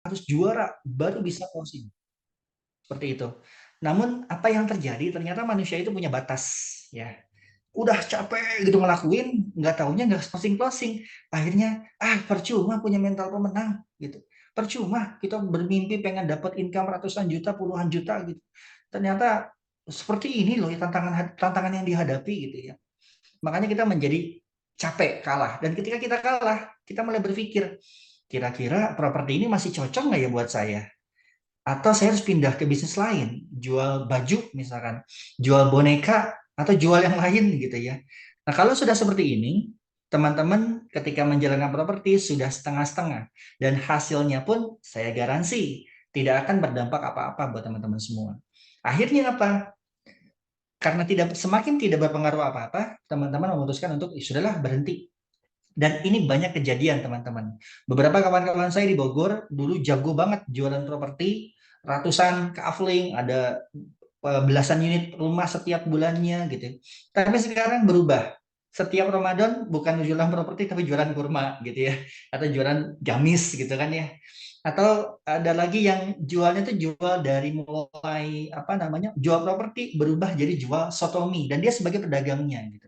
harus juara baru bisa closing. Seperti itu. Namun apa yang terjadi ternyata manusia itu punya batas ya. Udah capek gitu ngelakuin, nggak taunya nggak closing-closing. Akhirnya percuma punya mental pemenang gitu. Percuma kita bermimpi pengen dapat income ratusan juta, puluhan juta gitu. Ternyata seperti ini loh tantangan tantangan yang dihadapi gitu ya. Makanya kita menjadi capek kalah, dan ketika kita kalah kita mulai berpikir kira-kira properti ini masih cocok nggak ya buat saya, atau saya harus pindah ke bisnis lain, jual baju misalkan, jual boneka, atau jual yang lain gitu ya. Nah kalau sudah seperti ini, teman-teman ketika menjalankan properti sudah setengah-setengah, dan hasilnya pun saya garansi tidak akan berdampak apa-apa buat teman-teman semua. Akhirnya apa? Karena semakin tidak berpengaruh apa-apa, teman-teman memutuskan untuk sudahlah berhenti. Dan ini banyak kejadian teman-teman. Beberapa kawan-kawan saya di Bogor dulu jago banget jualan properti, ratusan kafling, ada belasan unit rumah setiap bulannya gitu. Tapi sekarang berubah. Setiap Ramadan bukan jualan properti tapi jualan kurma gitu ya, atau jualan gamis gitu kan ya. Atau ada lagi yang jualnya itu jual dari mulai apa namanya, jual properti berubah jadi jual sotomi, dan dia sebagai pedagangnya gitu.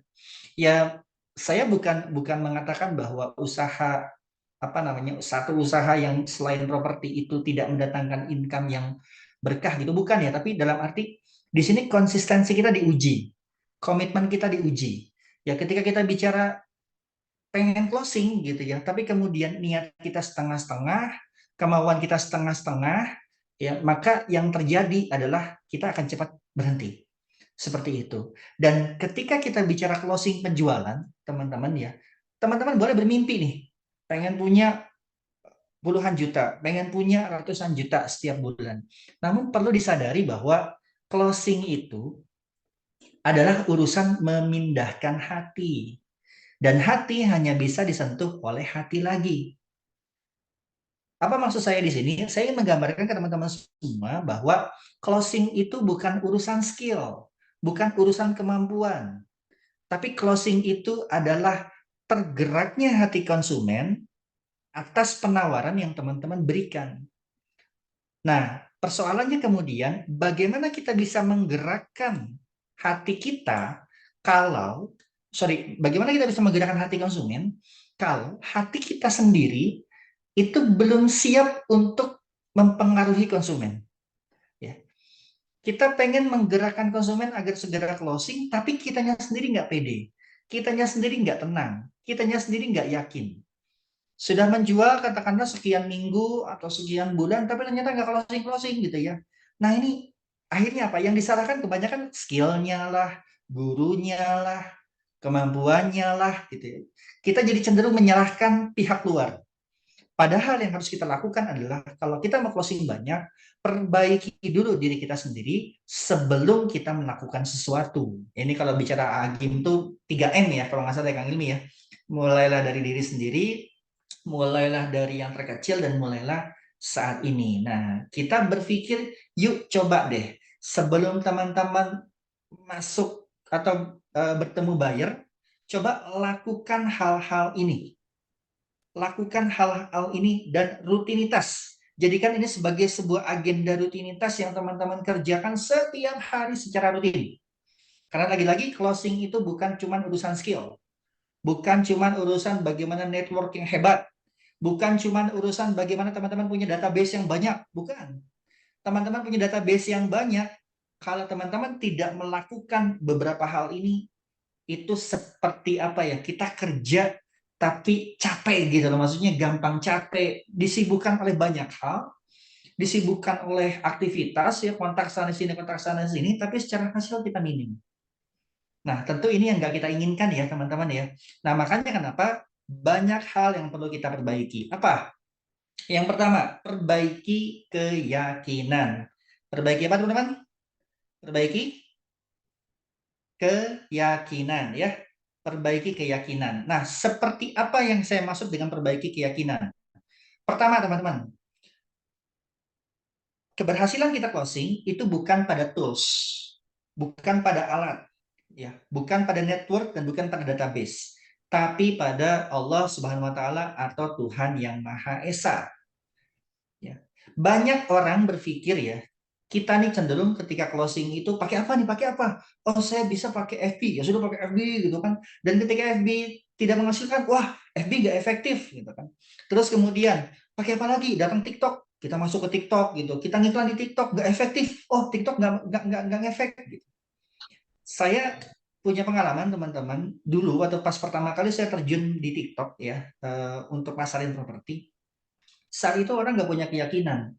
Ya, saya bukan mengatakan bahwa usaha apa namanya, satu usaha yang selain properti itu tidak mendatangkan income yang berkah gitu, bukan ya, tapi dalam arti di sini konsistensi kita diuji, komitmen kita diuji. Ya ketika kita bicara pengen closing gitu ya, tapi kemudian niat kita setengah-setengah, kemauan kita setengah-setengah, ya maka yang terjadi adalah kita akan cepat berhenti. Seperti itu. Dan ketika kita bicara closing penjualan, teman-teman ya, teman-teman boleh bermimpi nih, pengen punya puluhan juta, pengen punya ratusan juta setiap bulan. Namun perlu disadari bahwa closing itu adalah urusan memindahkan hati. Dan hati hanya bisa disentuh oleh hati lagi. Apa maksud saya di sini? Saya ingin menggambarkan ke teman-teman semua bahwa closing itu bukan urusan skill, bukan urusan kemampuan. Tapi closing itu adalah tergeraknya hati konsumen atas penawaran yang teman-teman berikan. Nah, persoalannya kemudian bagaimana kita bisa menggerakkan hati kita kalau, bagaimana kita bisa menggerakkan hati konsumen kalau hati kita sendiri itu belum siap untuk mempengaruhi konsumen. Ya. Kita pengen menggerakkan konsumen agar segera closing, tapi kitanya sendiri nggak pede. Kitanya sendiri nggak tenang. Kitanya sendiri nggak yakin. Sudah menjual katakanlah sekian minggu atau sekian bulan, tapi ternyata nggak closing-closing gitu ya. Nah ini akhirnya apa? Yang disalahkan kebanyakan skillnya lah, gurunya lah, kemampuannya lah gitu ya. Kita jadi cenderung menyalahkan pihak luar. Padahal yang harus kita lakukan adalah kalau kita mau closing banyak, perbaiki dulu diri kita sendiri sebelum kita melakukan sesuatu. Ini kalau bicara Agim tuh 3M ya, kalau nggak salah ya Kang Ilmi ya. Mulailah dari diri sendiri, mulailah dari yang terkecil, dan mulailah saat ini. Nah, kita berpikir, yuk coba deh, sebelum teman-teman masuk atau bertemu buyer, coba lakukan hal-hal ini. Lakukan hal-hal ini dan rutinitas. Jadikan ini sebagai sebuah agenda rutinitas yang teman-teman kerjakan setiap hari secara rutin. Karena lagi-lagi closing itu bukan cuma urusan skill, bukan cuma urusan bagaimana network yang hebat, bukan cuma urusan bagaimana teman-teman punya database yang banyak, bukan. Teman-teman punya database yang banyak, kalau teman-teman tidak melakukan beberapa hal ini, itu seperti apa ya, kita kerja tapi capek gitu loh, maksudnya gampang capek, disibukkan oleh banyak hal, disibukkan oleh aktivitas ya, kontak sana sini kontak sana sini, tapi secara hasil kita minim. Nah tentu ini yang nggak kita inginkan ya teman-teman ya. Nah makanya kenapa banyak hal yang perlu kita perbaiki. Apa yang pertama? Perbaiki keyakinan. Perbaiki apa teman-teman? Perbaiki keyakinan ya. Perbaiki keyakinan. Nah, seperti apa yang saya maksud dengan perbaiki keyakinan? Pertama, teman-teman, keberhasilan kita closing itu bukan pada tools, bukan pada alat, ya, bukan pada network dan bukan pada database, tapi pada Allah Subhanahu wa taala atau Tuhan yang Maha Esa. Ya. Banyak orang berpikir ya, kita nih cenderung ketika closing itu pakai apa nih? Pakai apa? Oh, saya bisa pakai FB, ya sudah pakai FB gitu kan. Dan ketika FB tidak menghasilkan, wah, FB nggak efektif gitu kan. Terus kemudian pakai apa lagi? Datang TikTok, kita masuk ke TikTok gitu. Kita ngiklan di TikTok nggak efektif. Oh, TikTok nggak ngefek gitu. Saya punya pengalaman teman-teman dulu waktu pas pertama kali saya terjun di TikTok ya, untuk masarin properti. Saat itu orang nggak punya keyakinan.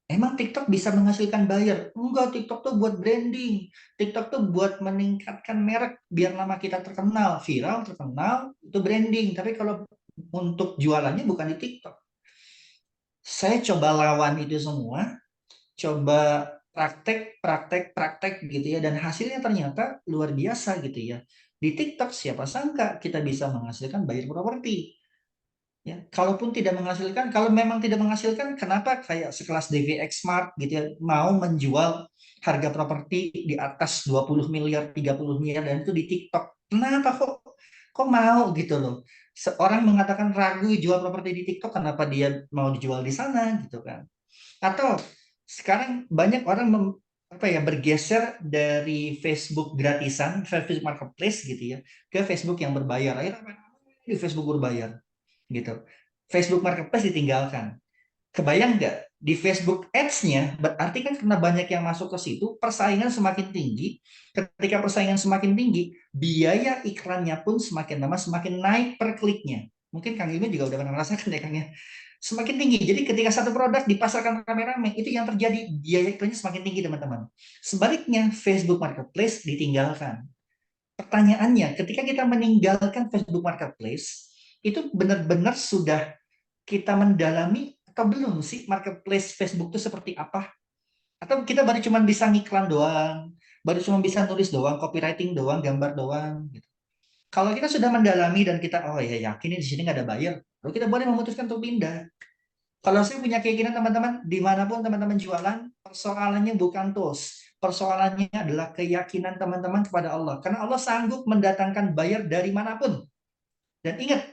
Emang TikTok bisa menghasilkan buyer? Enggak, TikTok tuh buat branding. TikTok tuh buat meningkatkan merek biar nama kita terkenal, viral, terkenal, itu branding. Tapi kalau untuk jualannya bukan di TikTok. Saya coba lawan itu semua, coba praktek, praktek, praktek gitu ya, dan hasilnya ternyata luar biasa gitu ya. Di TikTok siapa sangka kita bisa menghasilkan buyer properti. Ya, kalaupun tidak menghasilkan, kalau memang tidak menghasilkan, kenapa kayak sekelas DVX Smart gitu ya, mau menjual harga properti di atas 20 miliar, 30 miliar, dan itu di TikTok. Kenapa kok mau gitu loh. Seorang mengatakan ragu jual properti di TikTok, kenapa dia mau dijual di sana gitu kan. Atau sekarang banyak orang apa ya, bergeser dari Facebook gratisan, Facebook Marketplace gitu ya, ke Facebook yang berbayar. Akhirnya di Facebook berbayar gitu. Facebook Marketplace ditinggalkan. Kebayang nggak? Di Facebook Ads-nya, berarti kan karena banyak yang masuk ke situ, persaingan semakin tinggi. Ketika persaingan semakin tinggi, biaya iklannya pun semakin lama semakin naik per kliknya. Mungkin Kang Ilmi juga udah pernah merasakan ya Kang ya. Semakin tinggi. Jadi ketika satu produk dipasarkan rame-rame, itu yang terjadi, biaya iklannya semakin tinggi teman-teman. Sebaliknya, Facebook Marketplace ditinggalkan. Pertanyaannya, ketika kita meninggalkan Facebook Marketplace, itu benar-benar sudah kita mendalami atau belum sih marketplace Facebook itu seperti apa? Atau kita baru cuma bisa ngiklan doang, baru cuma bisa nulis doang, copywriting doang, gambar doang. Gitu. Kalau kita sudah mendalami dan kita, oh ya yakin di sini nggak ada buyer, lalu kita boleh memutuskan untuk pindah. Kalau saya punya keyakinan teman-teman, dimanapun teman-teman jualan, persoalannya bukan tools. Persoalannya adalah keyakinan teman-teman kepada Allah. Karena Allah sanggup mendatangkan buyer dari manapun. Dan ingat,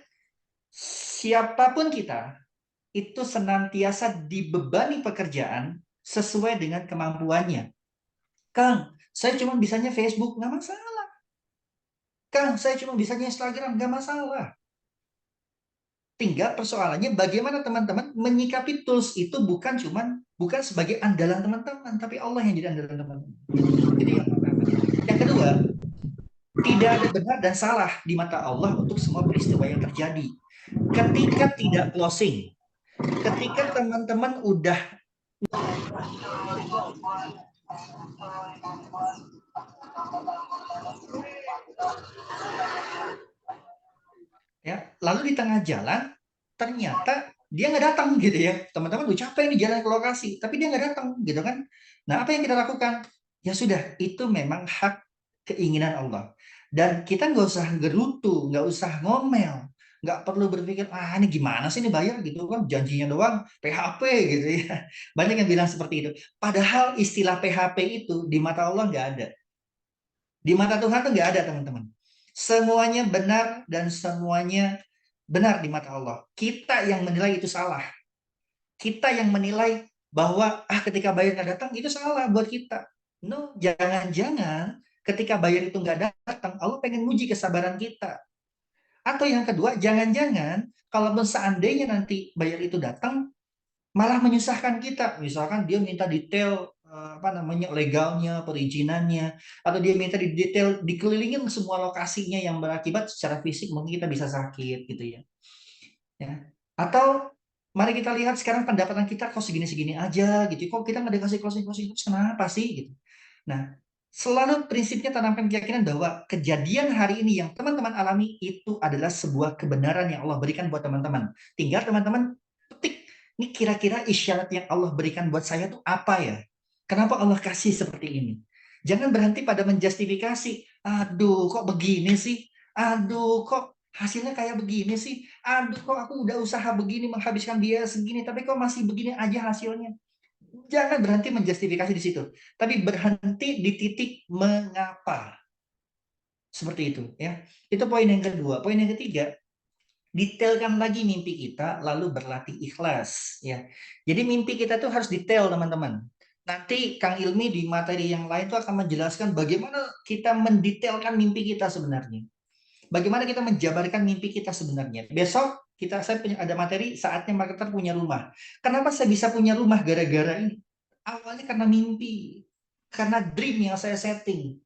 siapapun kita, itu senantiasa dibebani pekerjaan sesuai dengan kemampuannya. Kang, saya cuma bisanya Facebook, nggak masalah. Kang, saya cuma bisanya Instagram, nggak masalah. Tinggal persoalannya bagaimana teman-teman menyikapi tools itu bukan sebagai andalan teman-teman, tapi Allah yang jadi andalan teman-teman. Jadi yang pertama. Yang kedua, tidak ada benar dan salah di mata Allah untuk semua peristiwa yang terjadi. Ketika tidak closing, ketika teman-teman udah ya, lalu di tengah jalan ternyata dia nggak datang gitu ya, teman-teman udah capek nih jalan ke lokasi tapi dia nggak datang gitu kan. Nah, apa yang kita lakukan? Ya sudah, itu memang hak keinginan Allah, dan kita nggak usah gerutu, nggak usah ngomel, nggak perlu berpikir ah ini gimana sih ini bayar gitu kan, janjinya doang PHP gitu ya. Banyak yang bilang seperti itu, padahal istilah PHP itu di mata Allah nggak ada, di mata Tuhan tuh nggak ada teman-teman. Semuanya benar dan semuanya benar di mata Allah. Kita yang menilai itu salah. Kita yang menilai bahwa ketika bayar nggak datang itu salah buat kita. No, jangan-jangan ketika bayar itu nggak datang, Allah pengen uji kesabaran kita. Atau yang kedua, jangan-jangan kalau seandainya nanti bayar itu datang, malah menyusahkan kita. Misalkan dia minta detail apa namanya legalnya, perizinannya, atau dia minta di detail dikelilingin semua lokasinya yang berakibat secara fisik mungkin kita bisa sakit gitu ya. Ya. Atau mari kita lihat sekarang pendapatan kita kok segini-segini aja gitu. Kok kita nggak dikasih closing-closing terus kenapa sih gitu. Nah, selalu prinsipnya tanamkan keyakinan bahwa kejadian hari ini yang teman-teman alami itu adalah sebuah kebenaran yang Allah berikan buat teman-teman. Tinggal teman-teman petik, ini kira-kira isyarat yang Allah berikan buat saya tuh apa ya? Kenapa Allah kasih seperti ini? Jangan berhenti pada menjustifikasi. Aduh, kok begini sih? Aduh, kok hasilnya kayak begini sih? Aduh, kok aku udah usaha begini, menghabiskan biaya segini, tapi kok masih begini aja hasilnya? Jangan berhenti menjustifikasi di situ, tapi berhenti di titik mengapa. Seperti itu ya. Itu poin yang kedua. Poin yang ketiga, Detailkan lagi mimpi kita, lalu berlatih ikhlas. Ya, jadi mimpi kita tuh harus detail, teman-teman. Nanti Kang Ilmi di materi yang lain tuh akan menjelaskan bagaimana kita mendetailkan mimpi kita sebenarnya. Bagaimana kita menjabarkan mimpi kita sebenarnya. Besok saya punya ada materi saatnya marketer punya rumah. Kenapa saya bisa punya rumah gara-gara ini? Awalnya karena mimpi, karena dream yang saya setting.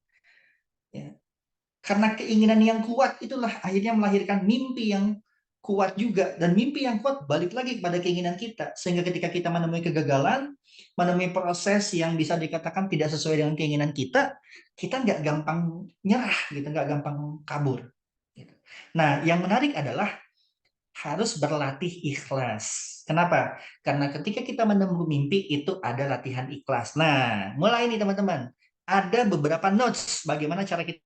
Ya. Karena keinginan yang kuat itulah akhirnya melahirkan mimpi yang kuat juga. Dan mimpi yang kuat balik lagi kepada keinginan kita. Sehingga ketika kita menemui kegagalan, menemui proses yang bisa dikatakan tidak sesuai dengan keinginan kita nggak gampang nyerah, gitu, nggak gampang kabur. Gitu. Nah, yang menarik adalah harus berlatih ikhlas. Kenapa? Karena ketika kita menemukan mimpi itu ada latihan ikhlas. Nah, mulai nih teman-teman. Ada beberapa notes bagaimana cara kita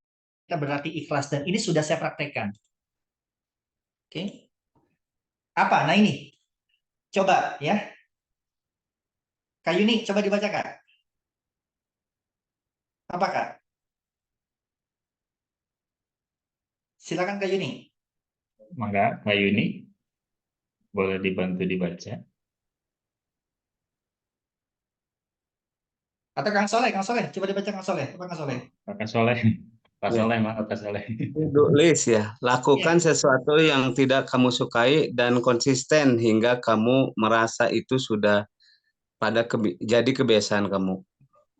berlatih ikhlas dan ini sudah saya praktekkan. Oke. Apa? Nah ini. Coba ya. Kak Yuni, coba dibaca Kak. Apa Kak? Silakan Kak Yuni. Maka Kak Yuni boleh dibantu dibaca. Atau Kang Soleh, coba dibaca Kang Soleh. Apa Kang Soleh? Kakak Soleh, Pak Ya, Soleh, maaf Pak Soleh. to-do list ya. Iya, Lakukan sesuatu yang tidak kamu sukai dan konsisten hingga kamu merasa itu sudah jadi kebiasaan kamu.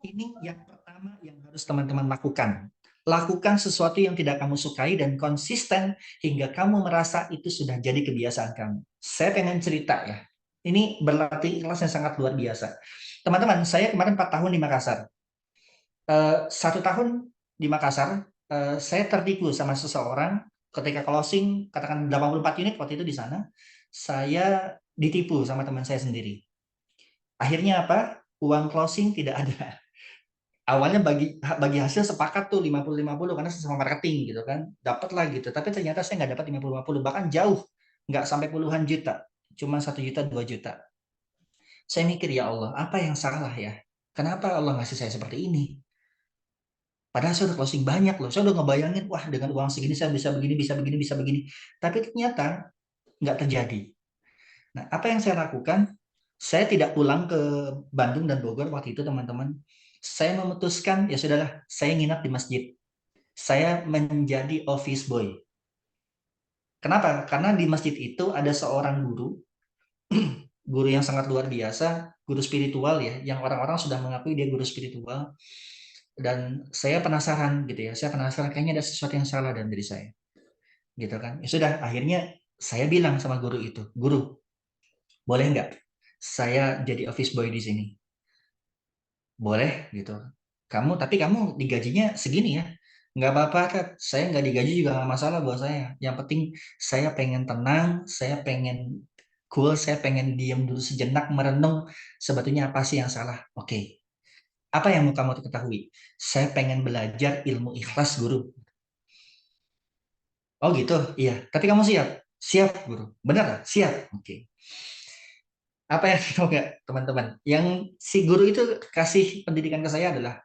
ini yang pertama yang harus teman-teman lakukan. Lakukan sesuatu yang tidak kamu sukai dan konsisten hingga kamu merasa itu sudah jadi kebiasaan kamu. Saya pengen cerita ya. Ini berlatih ikhlas yang sangat luar biasa. Teman-teman, saya kemarin 4 tahun di Makassar. 1 tahun di Makassar, saya tertipu sama seseorang ketika closing, katakan 84 unit waktu itu di sana, saya ditipu sama teman saya sendiri. Akhirnya apa? Uang closing tidak ada. Awalnya bagi hasil sepakat tuh 50-50 karena sesama marketing gitu kan. Dapatlah gitu. Tapi ternyata saya nggak dapat 50-50, bahkan jauh. Nggak sampai puluhan juta. Cuma 1 juta, 2 juta. Saya mikir, ya Allah, apa yang salah ya? Kenapa Allah ngasih saya seperti ini? Padahal saya udah closing banyak loh. Saya udah ngebayangin, wah dengan uang segini saya bisa begini, bisa begini, bisa begini. Tapi ternyata nggak terjadi. Nah, apa yang saya lakukan? Saya tidak pulang ke Bandung dan Bogor waktu itu, teman-teman. Saya memutuskan, ya sudahlah, saya nginap di masjid. Saya menjadi office boy. Kenapa? Karena di masjid itu ada seorang guru, guru yang sangat luar biasa, guru spiritual ya, yang orang-orang sudah mengakui dia guru spiritual. Dan saya penasaran gitu ya, saya penasaran kayaknya ada sesuatu yang salah dalam diri saya. Gitu kan. Ya sudah, akhirnya saya bilang sama guru itu, guru, boleh nggak saya jadi office boy di sini? Boleh gitu. Tapi kamu digajinya segini ya. Nggak apa-apa, Kak. Saya nggak digaji juga nggak masalah buat saya. Yang penting saya pengen tenang, saya pengen cool, saya pengen diam dulu sejenak, merenung sebetulnya apa sih yang salah. Oke. Apa yang mau kamu ketahui? Saya pengen belajar ilmu ikhlas, guru. Oh gitu, iya. Tapi kamu siap? Siap, guru. Benar, siap. Oke. Apa yang tahu nggak, teman-teman? Yang si guru itu kasih pendidikan ke saya adalah,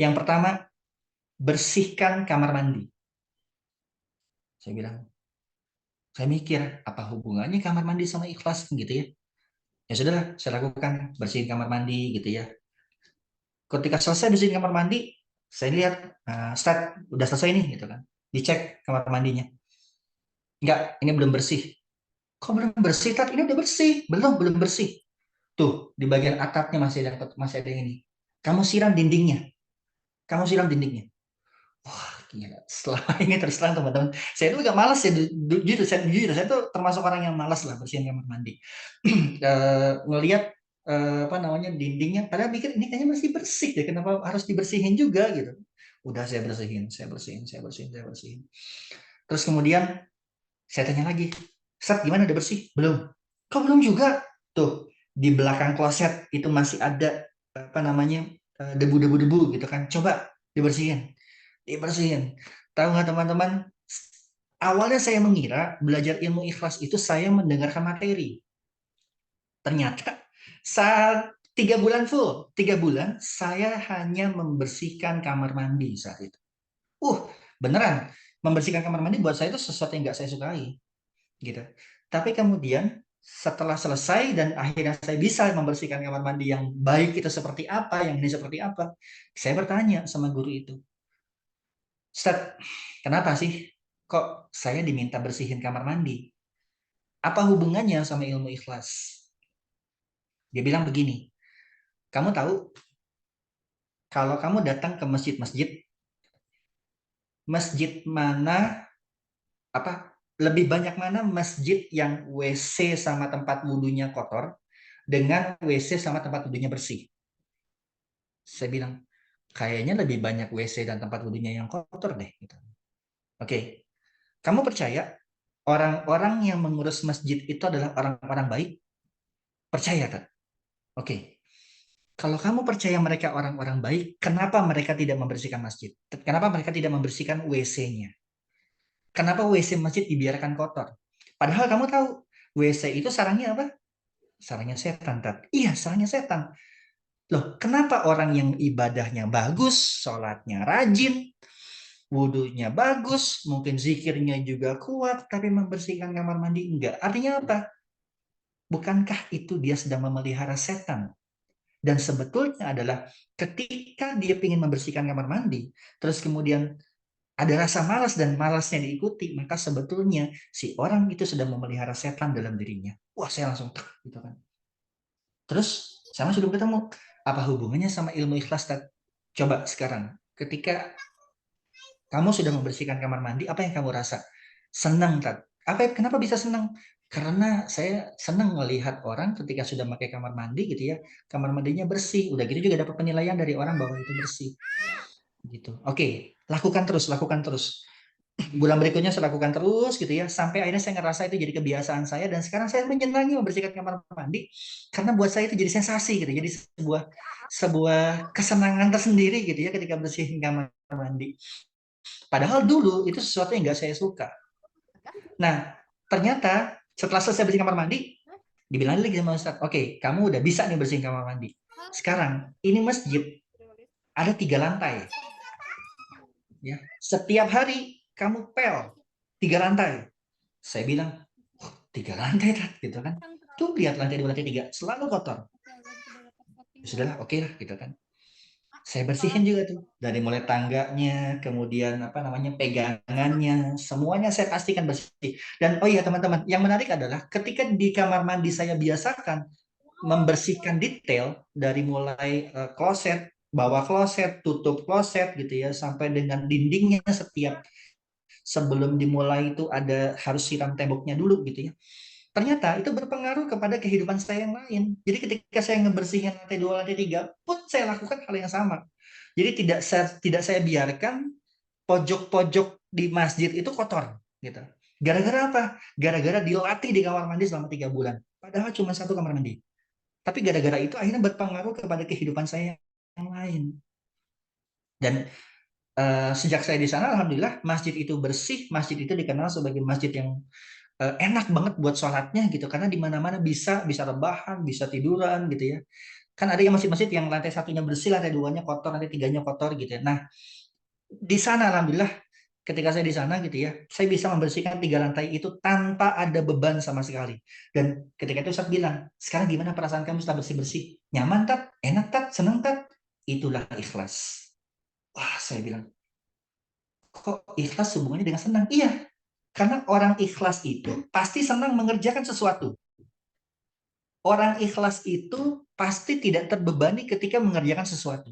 yang pertama, bersihkan kamar mandi. Saya bilang, saya mikir, apa hubungannya kamar mandi sama ikhlas gitu ya? Ya sudahlah, saya lakukan, bersihin kamar mandi gitu ya. Ketika selesai bersihin kamar mandi, saya lihat, start, udah selesai nih gitu kan. Dicek kamar mandinya. Enggak, ini belum bersih. Kok belum bersih, Tat? Ini udah bersih. Belum bersih. Tuh, di bagian atapnya masih ada yang ini. Kamu siram dindingnya. Kamu siram dindingnya. Wah, gila. Setelah ini terus terang, teman-teman, saya tuh agak malas ya, saya tuh termasuk orang yang malas lah bersihin kamar mandi. Ngelihat apa namanya dindingnya, padahal mikir ini kayaknya masih bersih ya, kenapa harus dibersihin juga gitu. Udah saya bersihin, saya bersihin, saya bersihin, saya bersihin. Terus kemudian saya tanya lagi, Sat, gimana, udah bersih? Belum. Kok belum juga? Tuh, di belakang kloset itu masih ada apa namanya debu-debu gitu kan. Coba dibersihin, dibersihin. Tahu nggak, teman-teman? Awalnya saya mengira belajar ilmu ikhlas itu saya mendengarkan materi. Ternyata saat 3 bulan full, 3 bulan saya hanya membersihkan kamar mandi saat itu. Beneran, membersihkan kamar mandi buat saya itu sesuatu yang nggak saya sukai. gitu. Tapi kemudian setelah selesai dan akhirnya saya bisa membersihkan kamar mandi yang baik itu seperti apa, yang ini seperti apa, saya bertanya sama guru itu, Ustaz, kenapa sih kok saya diminta bersihin kamar mandi? Apa hubungannya sama ilmu ikhlas? Dia bilang begini, kamu tahu kalau kamu datang ke masjid-masjid, masjid mana apa lebih banyak mana masjid yang WC sama tempat wudhunya kotor dengan WC sama tempat wudhunya bersih? Saya bilang, kayaknya lebih banyak WC dan tempat wudhunya yang kotor deh. Gitu. Oke, kamu percaya orang-orang yang mengurus masjid itu adalah orang-orang baik? Percaya tak? Oke, kalau kamu percaya mereka orang-orang baik, kenapa mereka tidak membersihkan masjid? Kenapa mereka tidak membersihkan WC-nya? Kenapa WC masjid dibiarkan kotor? Padahal kamu tahu, WC itu sarangnya apa? Sarangnya setan, Tat. Iya, sarangnya setan. Loh, kenapa orang yang ibadahnya bagus, sholatnya rajin, wudhunya bagus, mungkin zikirnya juga kuat, tapi membersihkan kamar mandi enggak? Artinya apa? Bukankah itu dia sedang memelihara setan? Dan sebetulnya adalah ketika dia ingin membersihkan kamar mandi, terus kemudian ada rasa malas dan malasnya diikuti, maka sebetulnya si orang itu sedang memelihara setan dalam dirinya. Wah, saya langsung gitu kan. Terus saya sudah ketemu apa hubungannya sama ilmu ikhlas? Coba sekarang, ketika kamu sudah membersihkan kamar mandi, apa yang kamu rasa? Senang, Tat. Kenapa bisa senang? Karena saya senang melihat orang ketika sudah pakai kamar mandi gitu ya, kamar mandinya bersih. Udah gitu juga dapat penilaian dari orang bahwa itu bersih. Gitu. Oke, lakukan terus, lakukan terus. Bulan berikutnya saya lakukan terus gitu ya, sampai akhirnya saya ngerasa itu jadi kebiasaan saya dan sekarang saya menyenangi membersihkan kamar mandi karena buat saya itu jadi sensasi gitu, jadi sebuah sebuah kesenangan tersendiri gitu ya ketika bersihin kamar mandi. Padahal dulu itu sesuatu yang nggak saya suka. Nah, ternyata setelah selesai bersih kamar mandi, dibilang lagi sama Ustadz, oke, kamu udah bisa nih bersihin kamar mandi. Sekarang, ini masjid, ada 3 lantai. Ya, setiap hari kamu pel 3 lantai. Saya bilang, 3 lantai, gitu kan. Tuh, lihat lantai 2, lantai 3, selalu kotor. Ya sudahlah, oke lah, gitu kan. Saya bersihin juga tuh dari mulai tangganya, kemudian apa namanya pegangannya, semuanya saya pastikan bersih. Dan oh iya teman-teman, yang menarik adalah ketika di kamar mandi saya biasakan membersihkan detail dari mulai kloset, bawah kloset, tutup kloset gitu ya, sampai dengan dindingnya setiap sebelum dimulai itu ada harus siram temboknya dulu gitu ya. Ternyata itu berpengaruh kepada kehidupan saya yang lain. Jadi ketika saya ngebersihin lantai 2, lantai 3, pun saya lakukan hal yang sama. Jadi tidak saya biarkan pojok-pojok di masjid itu kotor gitu. Gara-gara apa? Gara-gara dilatih di kamar mandi selama 3 bulan. Padahal cuma satu kamar mandi. Tapi gara-gara itu akhirnya berpengaruh kepada kehidupan saya yang lain. Dan sejak saya di sana, alhamdulillah masjid itu bersih, masjid itu dikenal sebagai masjid yang enak banget buat sholatnya gitu, karena di mana-mana bisa rebahan, bisa tiduran gitu ya. Kan ada yang masjid-masjid yang lantai satunya bersih, lantai 2-nya kotor, lantai 3-nya kotor gitu ya. Nah, di sana alhamdulillah ketika saya di sana gitu ya, saya bisa membersihkan 3 lantai itu tanpa ada beban sama sekali. Dan ketika itu saya bilang, sekarang gimana perasaan kamu setelah bersih-bersih? Nyaman, Tat? Enak, Tat? Senang, Tat? Itulah ikhlas. Wah, saya bilang, kok ikhlas hubungannya dengan senang? Iya, karena orang ikhlas itu pasti senang mengerjakan sesuatu. Orang ikhlas itu pasti tidak terbebani ketika mengerjakan sesuatu.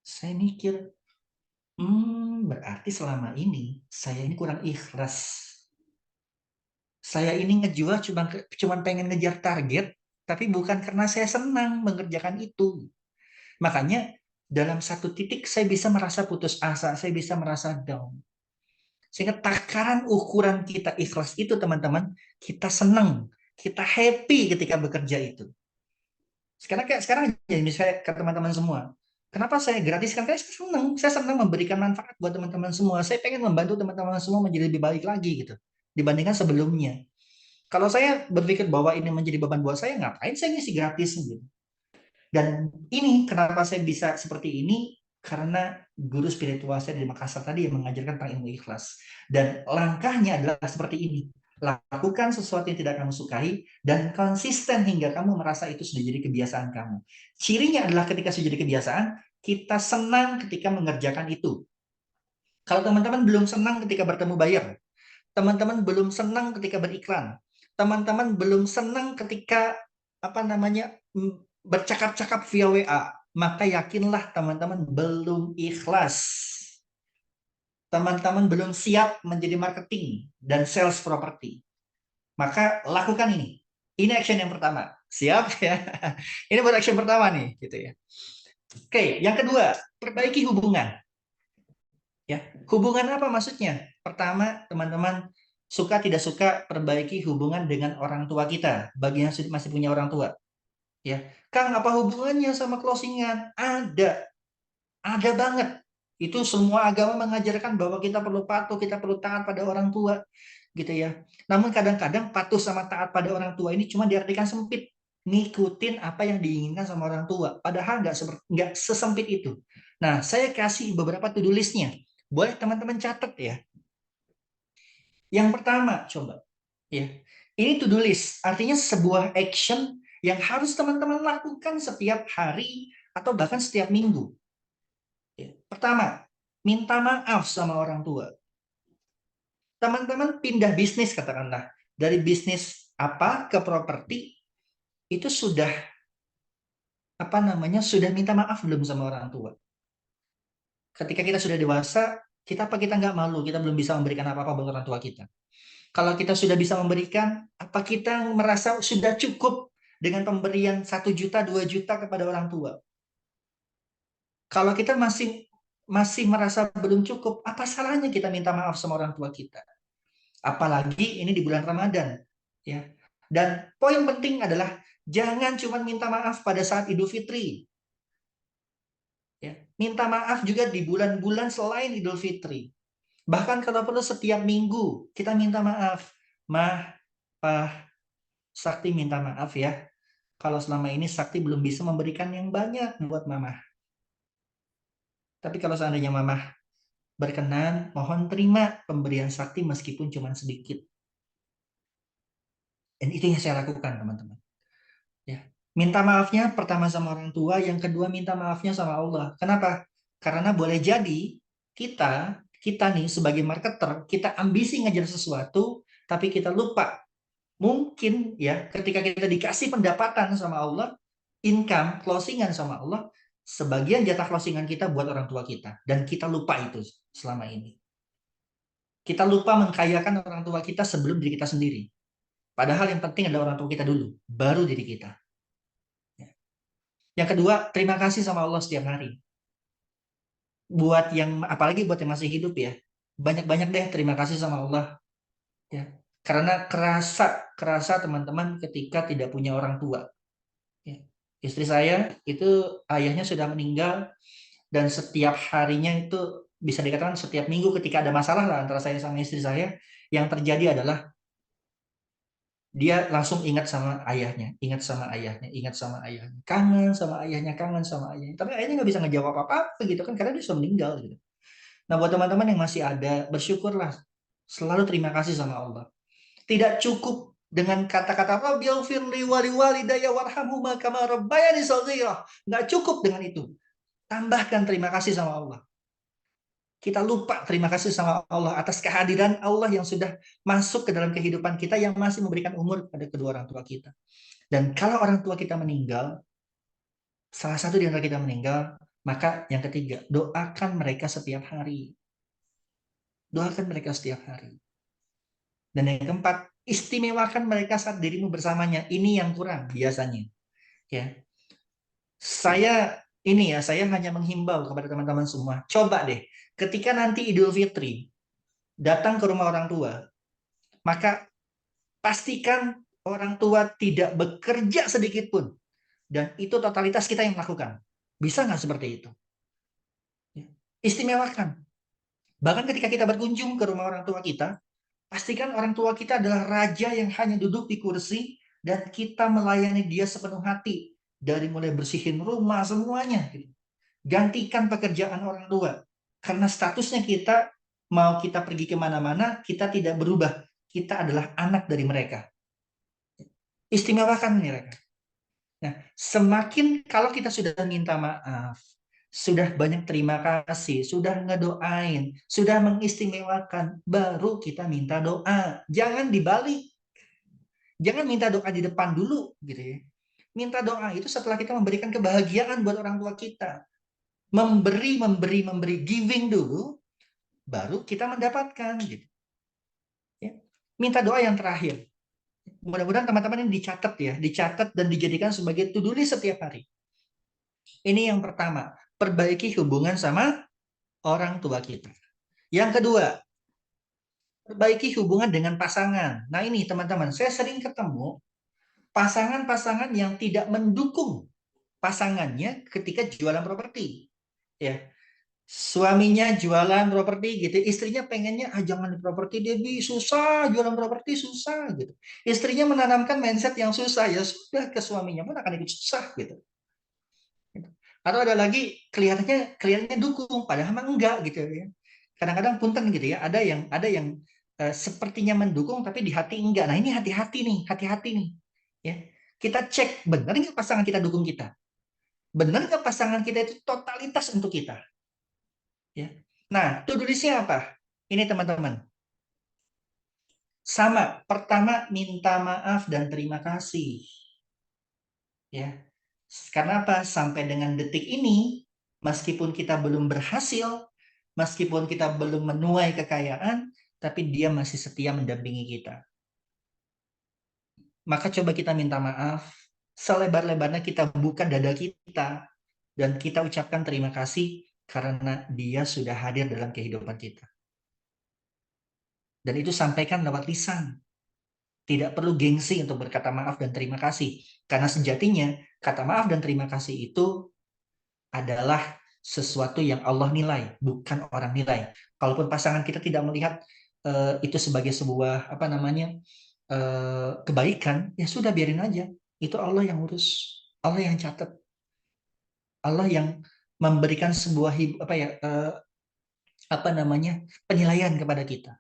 Saya mikir, berarti selama ini saya ini kurang ikhlas. Saya ini ngejual cuma pengen ngejar target, tapi bukan karena saya senang mengerjakan itu. Makanya dalam satu titik saya bisa merasa putus asa, saya bisa merasa down. Sehingga takaran ukuran kita ikhlas itu teman-teman, kita senang, kita happy ketika bekerja itu. Sekarang jadi misalnya ke teman-teman semua. Kenapa saya gratiskan? Karena saya senang memberikan manfaat buat teman-teman semua. Saya pengen membantu teman-teman semua menjadi lebih baik lagi gitu dibandingkan sebelumnya. Kalau saya berpikir bahwa ini menjadi beban buat saya, ngapain saya ngisi gratis gitu. Dan ini kenapa saya bisa seperti ini, karena guru spiritual saya dari Makassar tadi yang mengajarkan tentang ilmu ikhlas. Dan langkahnya adalah seperti ini. Lakukan sesuatu yang tidak kamu sukai dan konsisten hingga kamu merasa itu sudah jadi kebiasaan kamu. Cirinya adalah ketika sudah jadi kebiasaan, kita senang ketika mengerjakan itu. Kalau teman-teman belum senang ketika bertemu buyer, teman-teman belum senang ketika beriklan, teman-teman belum senang ketika bercakap-cakap via WA, maka yakinlah teman-teman belum ikhlas. Teman-teman belum siap menjadi marketing dan sales property. Maka lakukan ini. Ini action yang pertama. Siap ya? Ini buat action pertama nih, gitu ya. Oke, yang kedua, perbaiki hubungan. Ya, hubungan apa maksudnya? Pertama, teman-teman suka tidak suka perbaiki hubungan dengan orang tua kita. Bagi yang masih punya orang tua, ya. Kang, apa hubungannya sama closingan? Ada banget. Itu semua agama mengajarkan bahwa kita perlu patuh, kita perlu taat pada orang tua, gitu ya. Namun kadang-kadang patuh sama taat pada orang tua ini cuma diartikan sempit, ngikutin apa yang diinginkan sama orang tua. Padahal nggak sesempit itu. Nah, saya kasih beberapa to-do list-nya. Boleh teman-teman catat ya. Yang pertama, coba ya. Ini to-do list, artinya sebuah action yang harus teman-teman lakukan setiap hari atau bahkan setiap minggu. Pertama, minta maaf sama orang tua. Teman-teman pindah bisnis katakanlah, dari bisnis apa ke properti, itu sudah sudah minta maaf belum sama orang tua? Ketika kita sudah dewasa, kita nggak malu, kita belum bisa memberikan apa-apa buat orang tua kita. Kalau kita sudah bisa memberikan, apa kita merasa sudah cukup dengan pemberian 1 juta, 2 juta kepada orang tua? Kalau kita masih merasa belum cukup, apa salahnya kita minta maaf sama orang tua kita? Apalagi ini di bulan Ramadan, ya. Dan poin penting adalah jangan cuma minta maaf pada saat Idul Fitri. Ya, minta maaf juga di bulan-bulan selain Idul Fitri. Bahkan kalau perlu setiap minggu kita minta maaf. Mah, Pak, Sakti minta maaf ya. Kalau selama ini Sakti belum bisa memberikan yang banyak buat Mama. Tapi kalau seandainya Mama berkenan, mohon terima pemberian Sakti meskipun cuma sedikit. Dan itu yang saya lakukan, teman-teman. Ya. Minta maafnya pertama sama orang tua, yang kedua minta maafnya sama Allah. Kenapa? Karena boleh jadi kita nih sebagai marketer, kita ambisi ngejar sesuatu, tapi kita lupa. Mungkin ya ketika kita dikasih pendapatan sama Allah, income, closingan sama Allah, sebagian jatah closingan kita buat orang tua kita. Dan kita lupa itu selama ini. Kita lupa mengkayakan orang tua kita sebelum diri kita sendiri. Padahal yang penting adalah orang tua kita dulu, baru diri kita. Yang kedua, terima kasih sama Allah setiap hari. Apalagi buat yang masih hidup ya, banyak-banyak deh terima kasih sama Allah. Ya, karena kerasa teman-teman ketika tidak punya orang tua. Ya. Istri saya itu ayahnya sudah meninggal dan setiap harinya itu bisa dikatakan setiap minggu ketika ada masalah lah antara saya sama istri saya, yang terjadi adalah dia langsung ingat sama ayahnya, kangen sama ayahnya, Tapi ayahnya nggak bisa ngejawab apa-apa gitu kan, karena dia sudah meninggal gitu. Nah, buat teman-teman yang masih ada, bersyukurlah, selalu terima kasih sama Allah. Tidak cukup dengan kata-kata Rabbighfirli wa liwalidayya warhamhuma kama rabbayani shaghira. Nggak cukup dengan itu. Tambahkan terima kasih sama Allah. Kita lupa terima kasih sama Allah atas kehadiran Allah yang sudah masuk ke dalam kehidupan kita, yang masih memberikan umur kepada kedua orang tua kita. Dan kalau orang tua kita meninggal, salah satu di antara kita meninggal, maka yang ketiga, doakan mereka setiap hari. Doakan mereka setiap hari. Dan yang keempat, istimewakan mereka saat dirimu bersamanya. Ini yang kurang biasanya. Ya. Saya hanya menghimbau kepada teman-teman semua. Coba deh, ketika nanti Idul Fitri, datang ke rumah orang tua, maka pastikan orang tua tidak bekerja sedikit pun. Dan itu totalitas kita yang melakukan. Bisa nggak seperti itu? Istimewakan. Bahkan ketika kita berkunjung ke rumah orang tua kita, pastikan orang tua kita adalah raja yang hanya duduk di kursi dan kita melayani dia sepenuh hati. Dari mulai bersihin rumah, semuanya. Gantikan pekerjaan orang tua. Karena statusnya kita, mau kita pergi kemana-mana, kita tidak berubah. kita adalah anak dari mereka. Istimewakan mereka. Nah, semakin kalau kita sudah minta maaf, sudah banyak terima kasih, sudah ngedoain, sudah mengistimewakan, baru kita minta doa. Jangan dibalik. Jangan minta doa di depan dulu, gitu ya. Minta doa itu setelah kita memberikan kebahagiaan buat orang tua kita. Memberi, giving dulu, baru kita mendapatkan. Gitu. Ya. Minta doa yang terakhir. Mudah-mudahan teman-teman ini dicatat dan dijadikan sebagai to-do list setiap hari. Ini yang pertama, perbaiki hubungan sama orang tua kita. Yang kedua, perbaiki hubungan dengan pasangan. Nah ini teman-teman, saya sering ketemu pasangan-pasangan yang tidak mendukung pasangannya ketika jualan properti. Ya, suaminya jualan properti gitu, istrinya pengennya jangan di properti Debbie, susah jualan properti susah gitu. Istrinya menanamkan mindset yang susah, ya sudah ke suaminya pun akan ikut susah gitu. Atau ada lagi kelihatannya dukung, padahal memang enggak gitu ya. Kadang-kadang punten gitu ya, ada yang sepertinya mendukung tapi di hati enggak. Nah ini hati-hati nih, ya. Kita cek benar nggak pasangan kita dukung kita, benar nggak pasangan kita itu totalitas untuk kita, ya. Nah, to-do list-nya apa? Ini teman-teman, sama. Pertama, minta maaf dan terima kasih, ya. Karena apa? Sampai dengan detik ini, meskipun kita belum berhasil, meskipun kita belum menuai kekayaan, tapi dia masih setia mendampingi kita. Maka coba kita minta maaf, selebar-lebarnya kita buka dada kita, dan kita ucapkan terima kasih karena dia sudah hadir dalam kehidupan kita. Dan itu sampaikan lewat lisan. Tidak perlu gengsi untuk berkata maaf dan terima kasih. Karena sejatinya, kata maaf dan terima kasih itu adalah sesuatu yang Allah nilai, bukan orang nilai. Kalaupun pasangan kita tidak melihat itu sebagai sebuah kebaikan, ya sudah biarin aja. Itu Allah yang urus, Allah yang catat, Allah yang memberikan sebuah penilaian kepada kita.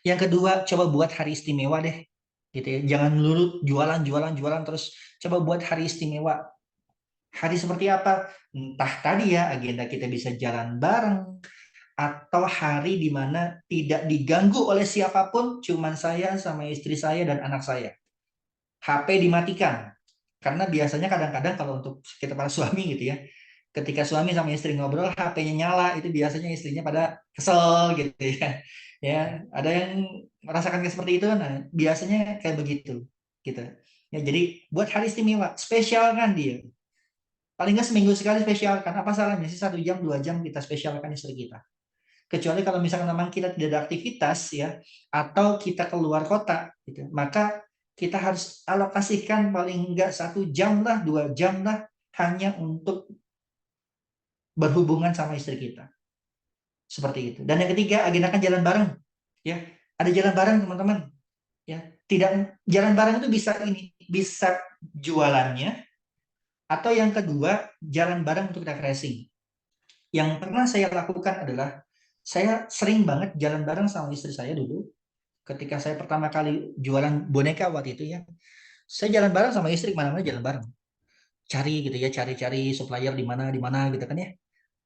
Yang kedua, coba buat hari istimewa deh, gitu ya. Jangan melulu jualan terus. Coba buat hari istimewa. Hari seperti apa? Entah tadi ya, agenda kita bisa jalan bareng, atau hari di mana tidak diganggu oleh siapapun, cuman saya sama istri saya dan anak saya. HP dimatikan. Karena biasanya kadang-kadang kalau untuk kita para suami gitu ya, ketika suami sama istri ngobrol, HP-nya nyala, itu biasanya istrinya pada kesel gitu ya. Ya, ada yang merasakan seperti itu, nah biasanya kayak begitu gitu. Ya, jadi buat hari istimewa, spesialkan dia. Paling nggak seminggu sekali spesialkan. Apa salahnya sih 1 jam 2 jam kita spesialkan istri kita? Kecuali kalau misalkan memang kita tidak ada aktivitas ya, atau kita keluar kota, gitu, maka kita harus alokasikan paling nggak 1 jam lah, 2 jam lah, hanya untuk berhubungan sama istri kita. Seperti itu. Dan yang ketiga, agendakan jalan bareng. Ya, ada jalan bareng teman-teman. Ya, tidak jalan bareng itu bisa jualannya, atau yang kedua jalan bareng untuk refreshing. Yang pernah saya lakukan adalah saya sering banget jalan bareng sama istri saya dulu. Ketika saya pertama kali jualan boneka waktu itu ya, saya jalan bareng sama istri kemana-mana, jalan bareng. Cari gitu ya, cari-cari supplier di mana gitu kan ya.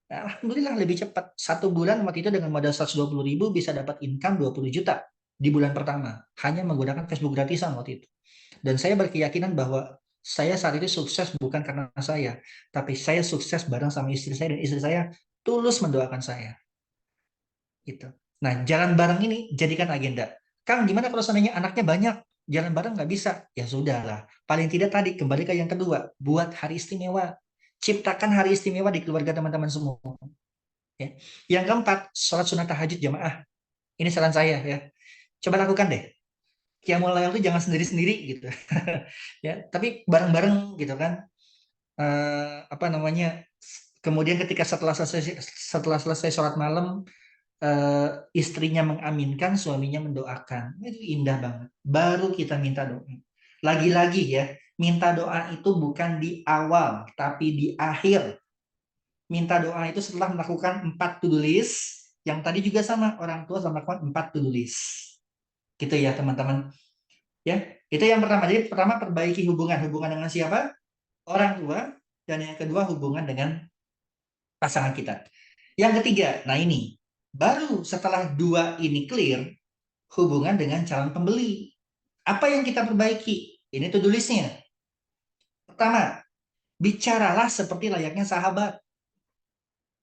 Nah, alhamdulillah lebih cepat. 1 bulan waktu itu dengan modal 120.000 bisa dapat income 20 juta di bulan pertama. Hanya menggunakan Facebook gratisan waktu itu. Dan saya berkeyakinan bahwa saya saat itu sukses bukan karena saya, tapi saya sukses bareng sama istri saya, dan istri saya tulus mendoakan saya. Gitu. Nah, jalan bareng ini jadikan agenda. Kang, gimana kalau seandainya anaknya banyak? Jalan bareng nggak bisa? Ya sudahlah. Paling tidak tadi, kembali ke yang kedua. Buat hari istimewa. Ciptakan hari istimewa di keluarga teman-teman semua. Ya. Yang keempat, sholat sunat tahajud jamaah. Ini saran saya ya. Coba lakukan deh. Qiyamul Lail itu jangan sendiri-sendiri gitu. Ya, tapi bareng-bareng gitu kan. Kemudian ketika setelah selesai sholat malam, istrinya mengaminkan, suaminya mendoakan. Itu indah banget. Baru kita minta doa. Lagi-lagi ya, minta doa itu bukan di awal, tapi di akhir. Minta doa itu setelah melakukan 4 to-do list, yang tadi juga sama, orang tua sama melakukan 4 to-do list. Gitu ya teman-teman. Ya, itu yang pertama. Jadi pertama perbaiki hubungan dengan siapa? Orang tua. Dan yang kedua hubungan dengan pasangan kita. Yang ketiga, nah ini baru setelah dua ini clear, hubungan dengan calon pembeli. Apa yang kita perbaiki? Ini to-do list-nya. Pertama, bicaralah seperti layaknya sahabat.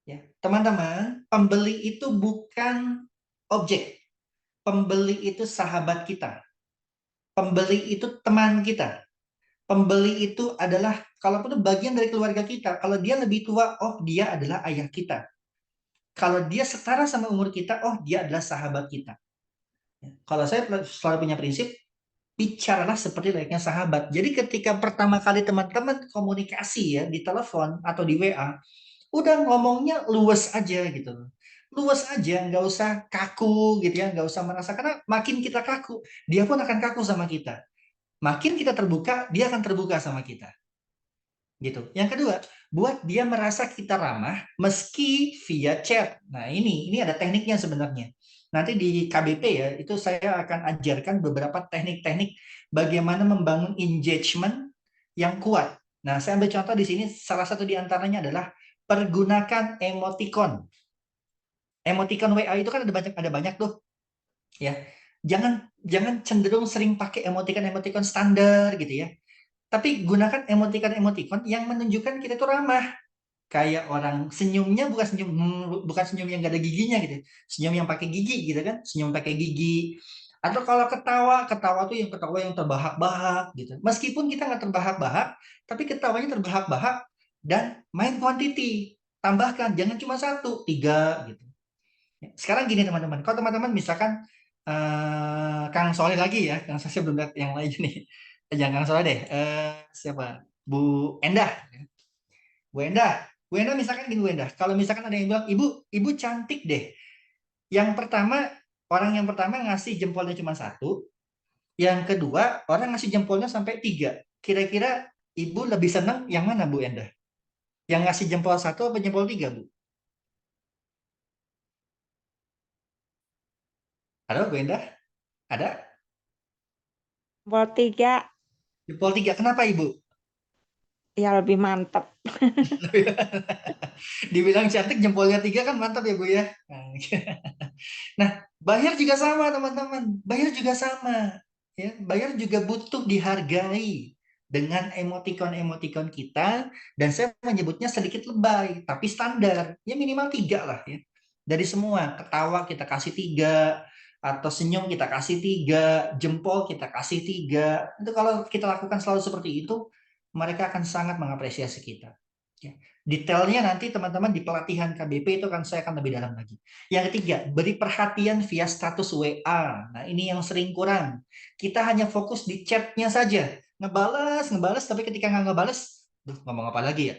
Ya, teman-teman, pembeli itu bukan objek. Pembeli itu sahabat kita. Pembeli itu teman kita. Pembeli itu adalah, kalaupun itu bagian dari keluarga kita. Kalau dia lebih tua, oh dia adalah ayah kita. Kalau dia setara sama umur kita, oh dia adalah sahabat kita. Kalau saya selalu punya prinsip, bicaralah seperti layaknya sahabat. Jadi ketika pertama kali teman-teman komunikasi ya di telepon atau di WA, udah ngomongnya luwes aja gitu. Luwes aja, nggak usah kaku gitu ya, nggak usah merasa, karena makin kita kaku, dia pun akan kaku sama kita. Makin kita terbuka, dia akan terbuka sama kita. Gitu. Yang kedua, buat dia merasa kita ramah meski via chat. Nah, ini ada tekniknya sebenarnya. Nanti di KBP ya, itu saya akan ajarkan beberapa teknik-teknik bagaimana membangun engagement yang kuat. Nah, saya ambil contoh di sini, salah satu di antaranya adalah pergunakan emoticon. Emoticon WA itu kan ada banyak tuh, ya. Jangan cenderung sering pakai emoticon standar gitu ya. Tapi gunakan emoticon yang menunjukkan kita itu ramah. Kayak orang senyumnya bukan senyum yang gak ada giginya gitu. Senyum yang pakai gigi gitu kan, senyum pakai gigi. Atau kalau ketawa tuh yang ketawa yang terbahak-bahak gitu. Meskipun kita nggak terbahak-bahak, tapi ketawanya terbahak-bahak dan main quantity. Tambahkan, jangan cuma 1, 3 gitu. Sekarang gini teman-teman, kalau teman-teman misalkan Kang Soleh lagi ya, Kang Soleh belum lihat yang lain nih. Jangan Kang Soleh deh, siapa? Bu Endah. Bu Endah misalkan gini Bu Endah, kalau misalkan ada yang bilang, ibu cantik deh. Orang yang pertama ngasih jempolnya cuma 1, yang kedua orang ngasih jempolnya sampai 3. Kira-kira ibu lebih senang yang mana Bu Endah? Yang ngasih jempol 1 atau jempol 3 Bu? Halo Bu Endah? Ada? Jempol 3 Jempol 3, kenapa Ibu? ya lebih mantep. Dibilang cantik jempolnya 3 kan mantap ya Bu ya. Nah, bayar juga sama teman-teman. Bayar juga sama. Ya, bayar juga butuh dihargai dengan emoticon-emoticon kita, dan saya menyebutnya sedikit lebay, tapi standar. Ya minimal 3 lah ya. Dari semua, ketawa kita kasih 3, atau senyum kita kasih 3, jempol kita kasih 3. Itu kalau kita lakukan selalu seperti itu, mereka akan sangat mengapresiasi kita. Ya. Detailnya nanti teman-teman di pelatihan KBP itu saya akan lebih dalam lagi. Yang ketiga, beri perhatian via status WA. Nah, ini yang sering kurang. Kita hanya fokus di chatnya saja. Ngebales, tapi ketika nggak ngebales, ngomong apa lagi ya?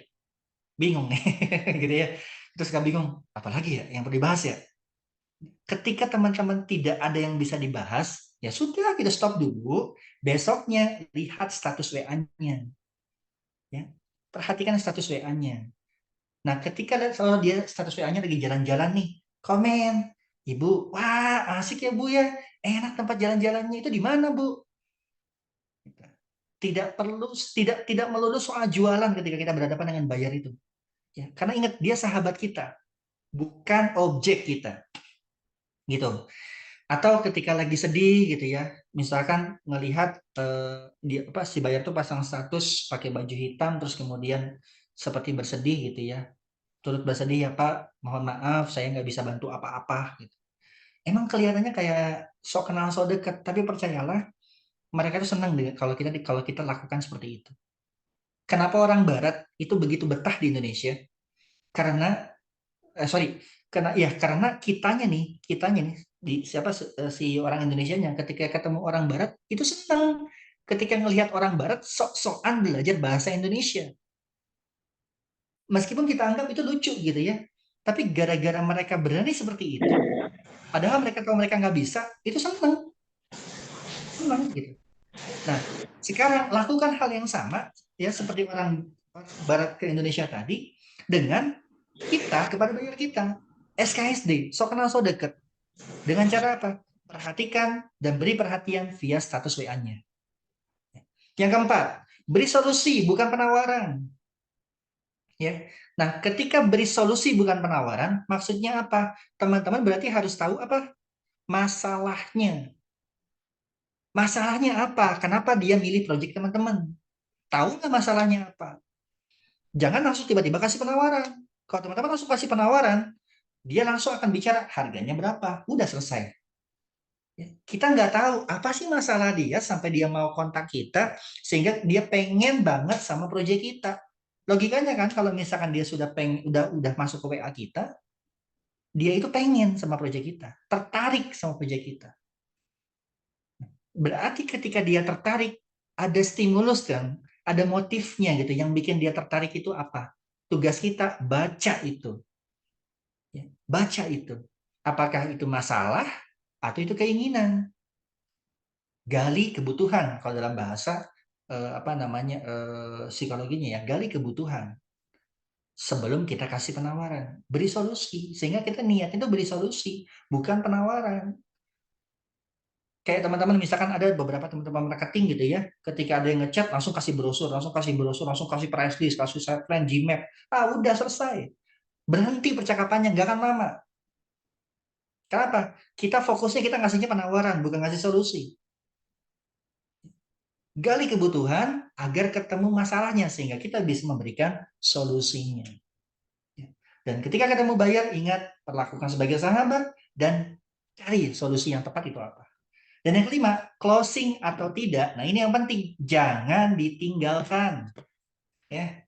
Bingung nih, gitu ya. Terus nggak bingung, apa lagi ya yang perlu dibahas ya? Ketika teman-teman tidak ada yang bisa dibahas, ya sudah kita stop dulu. Besoknya lihat status WA-nya. Ya. Perhatikan status WA-nya. Nah, ketika kalau dia status WA-nya lagi jalan-jalan nih, komen, Ibu, wah asik ya Bu ya, enak tempat jalan-jalannya, itu di mana Bu? Tidak melulu soal jualan ketika kita berhadapan dengan bayar itu. Ya, karena ingat dia sahabat kita, bukan objek kita. Gitu. Atau ketika lagi sedih gitu ya, misalkan ngelihat si bayar tuh pasang status pakai baju hitam terus kemudian seperti bersedih gitu ya. Turut bersedih ya Pak, mohon maaf saya nggak bisa bantu apa-apa gitu. Emang kelihatannya kayak sok kenal sok dekat, tapi percayalah mereka itu senang deh kalau kita lakukan seperti itu. Kenapa orang Barat itu begitu betah di Indonesia? Karena karena kitanya nih si orang Indonesianya ketika ketemu orang Barat itu senang ketika ngelihat orang Barat sok-sokan belajar bahasa Indonesia. Meskipun kita anggap itu lucu gitu ya, tapi gara-gara mereka berani seperti itu, padahal mereka tahu mereka nggak bisa, itu senang gitu. Nah, sekarang lakukan hal yang sama ya seperti orang Barat ke Indonesia tadi dengan kita kepada bayar kita. SKSD, so kenal so deket. Dengan cara apa? perhatikan dan beri perhatian via status WA-nya. Yang keempat, beri solusi bukan penawaran. Ya. Nah, ketika beri solusi bukan penawaran, maksudnya apa? Teman-teman berarti harus tahu apa masalahnya. Masalahnya apa? Kenapa dia milih proyek teman-teman? Tahu nggak masalahnya apa? Jangan langsung tiba-tiba kasih penawaran. Kalau teman-teman langsung kasih penawaran, dia langsung akan bicara harganya berapa. Udah selesai. Ya, kita nggak tahu apa sih masalah dia sampai dia mau kontak kita, sehingga dia pengen banget sama proyek kita. Logikanya kan kalau misalkan dia sudah udah masuk ke WA kita, dia itu pengen sama proyek kita, tertarik sama proyek kita. Berarti ketika dia tertarik, ada stimulus kan, ada motifnya gitu yang bikin dia tertarik itu apa? Tugas kita baca itu. Ya, baca itu. Apakah itu masalah atau itu keinginan? Gali kebutuhan kalau dalam bahasa psikologinya ya, gali kebutuhan sebelum kita kasih penawaran. Beri solusi sehingga kita niat itu beri solusi, bukan penawaran. Kayak teman-teman misalkan ada beberapa teman-teman marketing gitu ya, ketika ada yang ngechat langsung kasih brosur, langsung kasih price list, kasih set plan, Gmap. Udah selesai. Berhenti percakapannya, nggak akan lama. Kenapa? Kita fokusnya kita ngasihnya penawaran, bukan ngasih solusi. Gali kebutuhan agar ketemu masalahnya sehingga kita bisa memberikan solusinya. Dan ketika ketemu bayar, ingat perlakukan sebagai sahabat dan cari solusi yang tepat itu apa. Dan yang kelima, closing atau tidak. Nah, ini yang penting, jangan ditinggalkan. Ya.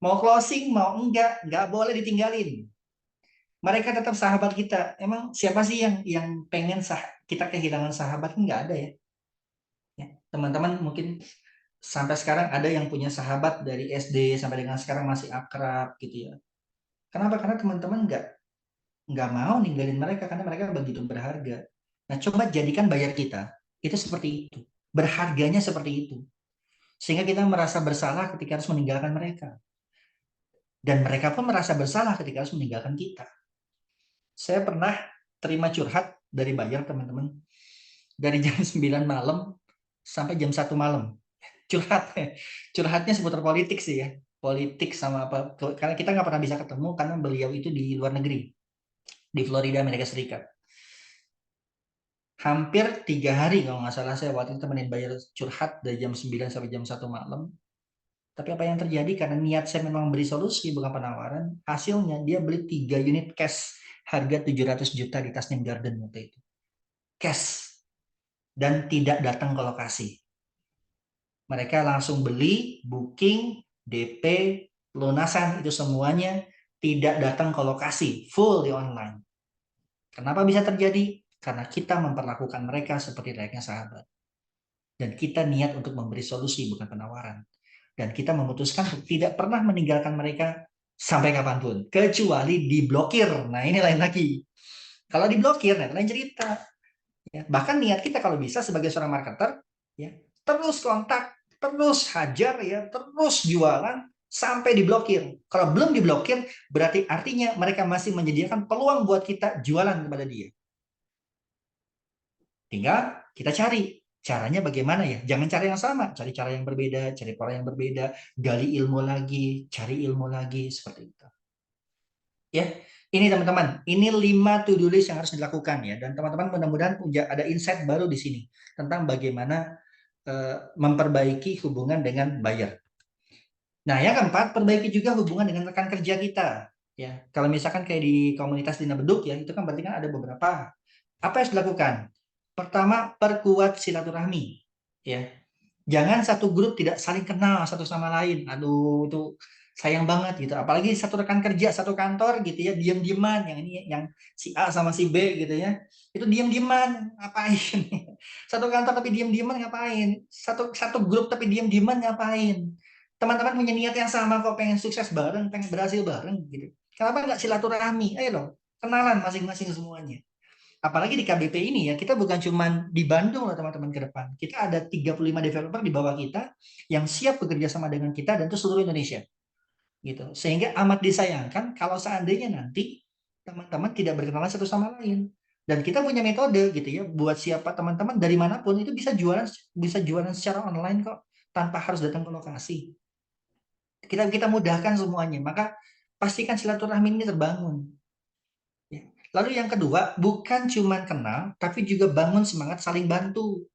Mau closing, mau enggak boleh ditinggalin. Mereka tetap sahabat kita. Emang siapa sih yang pengen kita kehilangan sahabat? Enggak ada ya. Teman-teman mungkin sampai sekarang ada yang punya sahabat dari SD sampai dengan sekarang masih akrab gitu ya. Kenapa? Karena teman-teman nggak mau ninggalin mereka karena mereka begitu berharga. Nah, coba jadikan bayar kita itu seperti itu. Berharganya seperti itu. Sehingga kita merasa bersalah ketika harus meninggalkan mereka. Dan mereka pun merasa bersalah ketika harus meninggalkan kita. Saya pernah terima curhat dari bayar, teman-teman. Dari jam 9 malam sampai jam 1 malam. Curhatnya seputar politik sih ya. Politik sama apa. Karena kita nggak pernah bisa ketemu karena beliau itu di luar negeri. Di Florida, Amerika Serikat. Hampir 3 hari kalau nggak salah saya waktu itu temenin bayar curhat dari jam 9 sampai jam 1 malam. Tapi apa yang terjadi karena niat saya memang beri solusi bukan penawaran, hasilnya dia beli 3 unit cash harga 700 juta di Tasnim Garden waktu itu. Cash. Dan tidak datang ke lokasi. Mereka langsung beli, booking, DP, lunasan itu semuanya tidak datang ke lokasi, full di online. Kenapa bisa terjadi? Karena kita memperlakukan mereka seperti layaknya sahabat. Dan kita niat untuk memberi solusi bukan penawaran. Dan kita memutuskan untuk tidak pernah meninggalkan mereka sampai kapanpun. Kecuali diblokir. Nah, ini lain lagi. Kalau diblokir, nah lain cerita. Ya, bahkan niat kita kalau bisa sebagai seorang marketer, ya, terus kontak, terus hajar, ya, terus jualan sampai diblokir. Kalau belum diblokir, berarti artinya mereka masih menyediakan peluang buat kita jualan kepada dia. Tinggal kita cari caranya bagaimana ya. Jangan cara yang sama, cari cara yang berbeda, cari pola yang berbeda, gali ilmu lagi, cari ilmu lagi, seperti itu. Ya, ini teman-teman, ini 5 to-do list yang harus dilakukan ya. Dan teman-teman mudah-mudahan ada insight baru di sini tentang bagaimana memperbaiki hubungan dengan buyer. Nah, yang keempat, perbaiki juga hubungan dengan rekan kerja kita. Ya, kalau misalkan kayak di komunitas Dina Beduk ya, itu kan berarti kan ada beberapa. Apa yang harus dilakukan? Pertama, perkuat silaturahmi. Ya, jangan satu grup tidak saling kenal satu sama lain. Aduh, itu sayang banget gitu. Apalagi satu rekan kerja, satu kantor gitu ya, diam-diaman. Yang ini, yang si A sama si B gitu ya, itu diam-diaman ngapain? Satu kantor tapi diam-diaman ngapain? Satu grup tapi diam-diaman ngapain? Teman-teman punya niat yang sama kok, pengen sukses bareng, pengen berhasil bareng gitu. Kenapa nggak silaturahmi? Ayo dong, kenalan masing-masing semuanya. Apalagi di KBP ini ya, kita bukan cuma di Bandung loh teman-teman ke depan. Kita ada 35 developer di bawah kita yang siap bekerja sama dengan kita dan itu seluruh Indonesia. Gitu. Sehingga amat disayangkan kalau seandainya nanti teman-teman tidak berkenalan satu sama lain. Dan kita punya metode gitu ya, buat siapa teman-teman dari manapun itu bisa jualan secara online kok, tanpa harus datang ke lokasi. Kita mudahkan semuanya, maka pastikan silaturahmi ini terbangun. Ya. Lalu yang kedua, bukan cuma kenal, tapi juga bangun semangat saling bantu.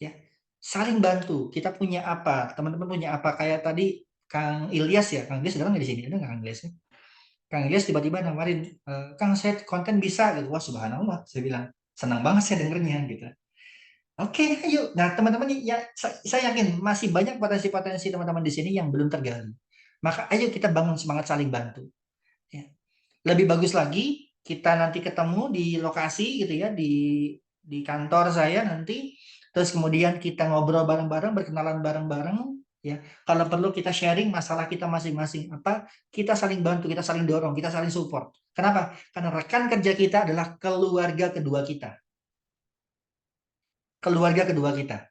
Ya, saling bantu. Kita punya apa? Teman-teman punya apa? Kayak tadi Kang Ilyas ya, Kang Ilyas sekarang nggak di sini, ada nggak Kang Ilyas ya? Kang Ilyas tiba-tiba nawarin, Kang saya konten bisa gitu. Wah subhanallah, saya bilang senang banget saya dengernya gitu. Oke, ayo. Nah teman-teman ya, saya yakin masih banyak potensi-potensi teman-teman di sini yang belum tergali. Maka ayo kita bangun semangat saling bantu. Ya. Lebih bagus lagi kita nanti ketemu di lokasi gitu ya, di kantor saya nanti, terus kemudian kita ngobrol bareng-bareng, berkenalan bareng-bareng ya. Kalau perlu kita sharing masalah kita masing-masing apa, kita saling bantu, kita saling dorong, kita saling support. Kenapa? Karena rekan kerja kita adalah keluarga kedua kita. Keluarga kedua kita.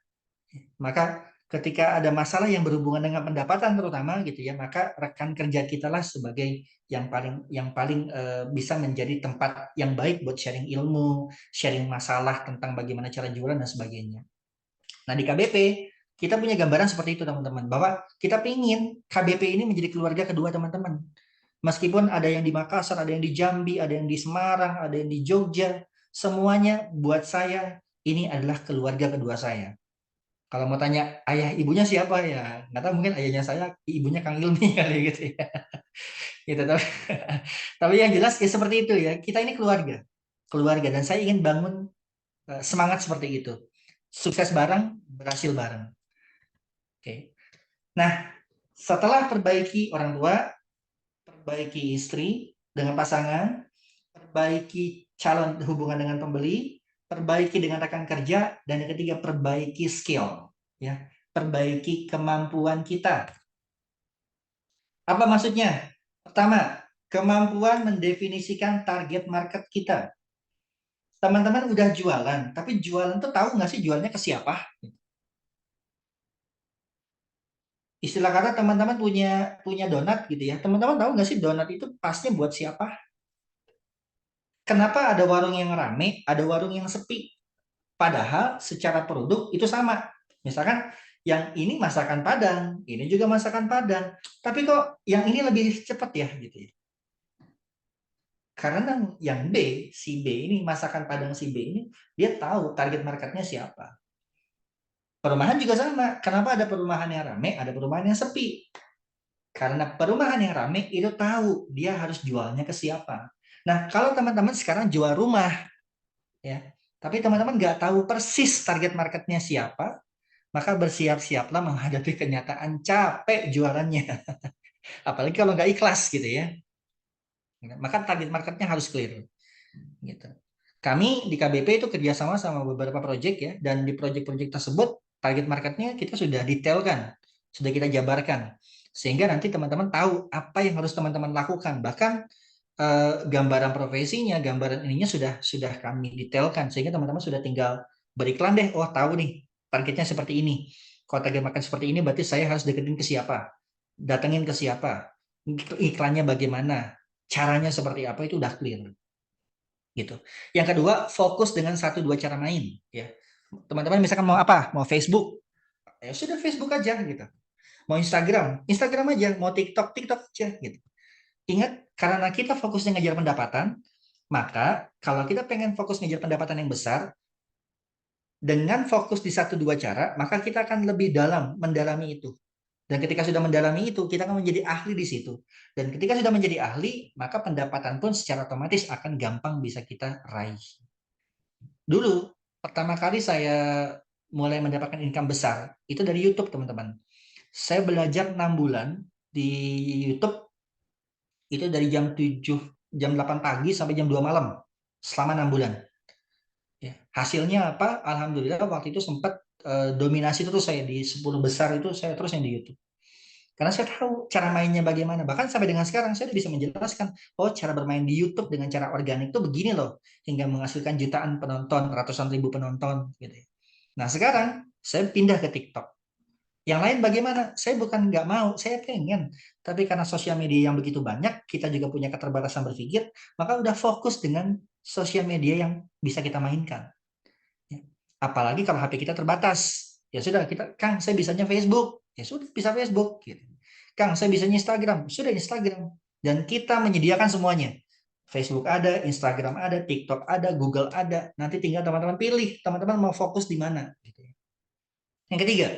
Maka ketika ada masalah yang berhubungan dengan pendapatan terutama gitu ya, maka rekan kerja kita lah sebagai yang paling bisa menjadi tempat yang baik buat sharing ilmu, sharing masalah tentang bagaimana cara jualan dan sebagainya. Nah di KBP kita punya gambaran seperti itu teman-teman, bahwa kita ingin KBP ini menjadi keluarga kedua teman-teman. Meskipun ada yang di Makassar, ada yang di Jambi, ada yang di Semarang, ada yang di Jogja, semuanya buat saya ini adalah keluarga kedua saya. Kalau mau tanya ayah ibunya siapa ya, nggak tahu, mungkin ayahnya saya, ibunya Kang Ilmi kali gitu ya. Gitu, tapi yang jelas ya seperti itu ya. Kita ini keluarga, dan saya ingin bangun semangat seperti itu. Sukses bareng, berhasil bareng. Oke. Nah, setelah perbaiki orang tua, perbaiki istri dengan pasangan, perbaiki calon hubungan dengan pembeli, perbaiki dengan rekan kerja, dan yang ketiga perbaiki skill, ya, perbaiki kemampuan kita. Apa maksudnya? Pertama, kemampuan mendefinisikan target market kita. Teman-teman udah jualan, tapi jualan tuh tahu nggak sih jualnya ke siapa? Istilah kata teman-teman punya donat gitu ya. Teman-teman tahu nggak sih donat itu pasnya buat siapa? Kenapa ada warung yang rame, ada warung yang sepi? Padahal secara produk itu sama. Misalkan yang ini masakan Padang, ini juga masakan Padang. Tapi kok yang ini lebih cepat ya gitu ya. Karena yang B, si B ini, masakan Padang si B ini, dia tahu target marketnya siapa. Perumahan juga sama. Kenapa ada perumahan yang rame, ada perumahan yang sepi? Karena perumahan yang rame itu tahu dia harus jualnya ke siapa. Nah, kalau teman-teman sekarang jual rumah, ya, tapi teman-teman nggak tahu persis target marketnya siapa, maka bersiap-siaplah menghadapi kenyataan capek jualannya. Apalagi kalau nggak ikhlas gitu ya. Maka target marketnya harus clear. Gitu. Kami di KBP itu kerjasama sama beberapa proyek ya, dan di proyek-proyek tersebut target marketnya kita sudah detailkan, sudah kita jabarkan, sehingga nanti teman-teman tahu apa yang harus teman-teman lakukan. Bahkan gambaran profesinya, gambaran ininya sudah kami detailkan, sehingga teman-teman sudah tinggal beriklan deh. Oh tahu nih targetnya seperti ini. Kalau target market seperti ini, berarti saya harus deketin ke siapa, datengin ke siapa, iklannya bagaimana, caranya seperti apa, itu udah clear. Gitu. Yang kedua, fokus dengan 1-2 cara main ya. Teman-teman misalkan mau apa? Mau Facebook. Ya sudah Facebook aja gitu. Mau Instagram aja, mau TikTok aja gitu. Ingat, karena kita fokusnya ngejar pendapatan, maka kalau kita pengen fokus ngejar pendapatan yang besar, dengan fokus di 1-2 cara, maka kita akan lebih dalam mendalami itu. Dan ketika sudah mendalami itu, kita akan menjadi ahli di situ. Dan ketika sudah menjadi ahli, maka pendapatan pun secara otomatis akan gampang bisa kita raih. Dulu, pertama kali saya mulai mendapatkan income besar, itu dari YouTube, teman-teman. Saya belajar 6 bulan di YouTube, itu dari jam 8 pagi sampai jam 2 malam, selama 6 bulan. Ya, hasilnya apa? Alhamdulillah waktu itu sempat dominasi terus saya di 10 besar itu, saya terus yang di YouTube. Karena saya tahu cara mainnya bagaimana. Bahkan sampai dengan sekarang saya bisa menjelaskan, oh cara bermain di YouTube dengan cara organik itu begini loh, hingga menghasilkan jutaan penonton, ratusan ribu penonton gitu. Nah sekarang saya pindah ke TikTok. Yang lain bagaimana? Saya bukan nggak mau, saya pengen. Tapi karena sosial media yang begitu banyak, kita juga punya keterbatasan berpikir, maka udah fokus dengan sosial media yang bisa kita mainkan. Ya. Apalagi kalau HP kita terbatas. Ya sudah, Kang, saya bisanya Facebook. Ya sudah, bisa Facebook. Gitu. Kang, saya bisanya Instagram. Sudah, Instagram. Dan kita menyediakan semuanya. Facebook ada, Instagram ada, TikTok ada, Google ada. Nanti tinggal teman-teman pilih, teman-teman mau fokus di mana. Gitu. Yang ketiga,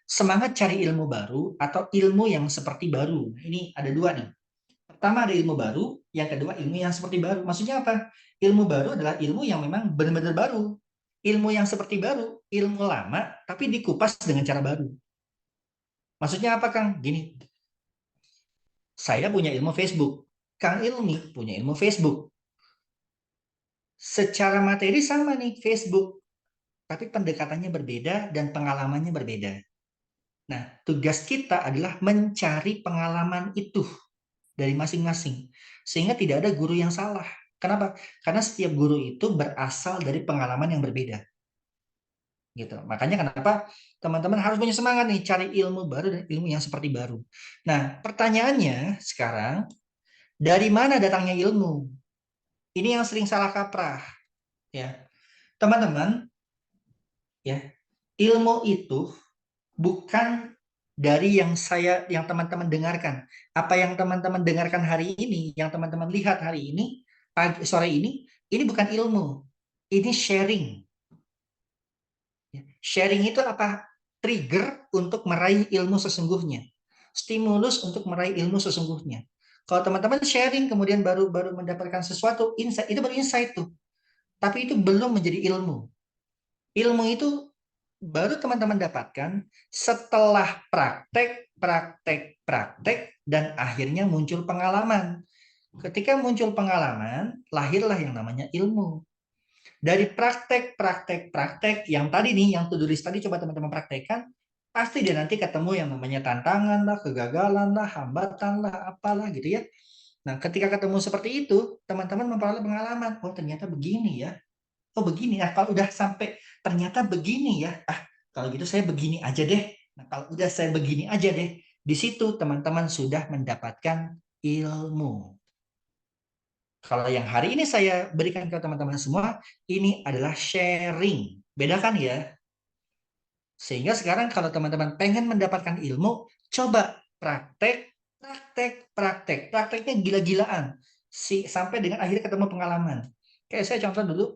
semangat cari ilmu baru atau ilmu yang seperti baru. Ini ada dua nih. Pertama ada ilmu baru, yang kedua ilmu yang seperti baru. Maksudnya apa? Ilmu baru adalah ilmu yang memang benar-benar baru. Ilmu yang seperti baru, ilmu lama, tapi dikupas dengan cara baru. Maksudnya apa, Kang? Gini, saya punya ilmu Facebook. Kang Ilmi punya ilmu Facebook. Secara materi sama nih Facebook, tapi pendekatannya berbeda dan pengalamannya berbeda. Nah, tugas kita adalah mencari pengalaman itu dari masing-masing. Sehingga tidak ada guru yang salah. Kenapa? Karena setiap guru itu berasal dari pengalaman yang berbeda. Gitu. Makanya kenapa teman-teman harus punya semangat nih cari ilmu baru dan ilmu yang seperti baru. Nah, pertanyaannya sekarang, dari mana datangnya ilmu? Ini yang sering salah kaprah, ya. Teman-teman, ya, ilmu itu bukan dari yang teman-teman dengarkan. Apa yang teman-teman dengarkan hari ini, yang teman-teman lihat hari ini, sore ini bukan ilmu. Ini sharing. Sharing itu apa? Trigger untuk meraih ilmu sesungguhnya. Stimulus untuk meraih ilmu sesungguhnya. Kalau teman-teman sharing kemudian baru mendapatkan sesuatu, insight, itu baru insight tuh. Tapi itu belum menjadi ilmu. Ilmu itu baru teman-teman dapatkan setelah praktek, dan akhirnya muncul pengalaman. Ketika muncul pengalaman, lahirlah yang namanya ilmu. Dari praktek yang tadi nih, yang to-do list tadi coba teman-teman praktekkan, pasti dia nanti ketemu yang namanya tantangan lah, kegagalan lah, hambatan lah, apalah gitu ya. Nah, ketika ketemu seperti itu, teman-teman memperoleh pengalaman. Oh, ternyata begini ya. Oh, begini. Nah, kalau udah sampai ternyata begini ya. Ah, kalau gitu saya begini aja deh. Nah, kalau udah saya begini aja deh, di situ teman-teman sudah mendapatkan ilmu. Kalau yang hari ini saya berikan ke teman-teman semua, ini adalah sharing. Bedakan ya. Sehingga sekarang kalau teman-teman pengen mendapatkan ilmu, coba praktek. Prakteknya gila-gilaan. Sampai dengan akhirnya ketemu pengalaman. Kayak saya contoh dulu,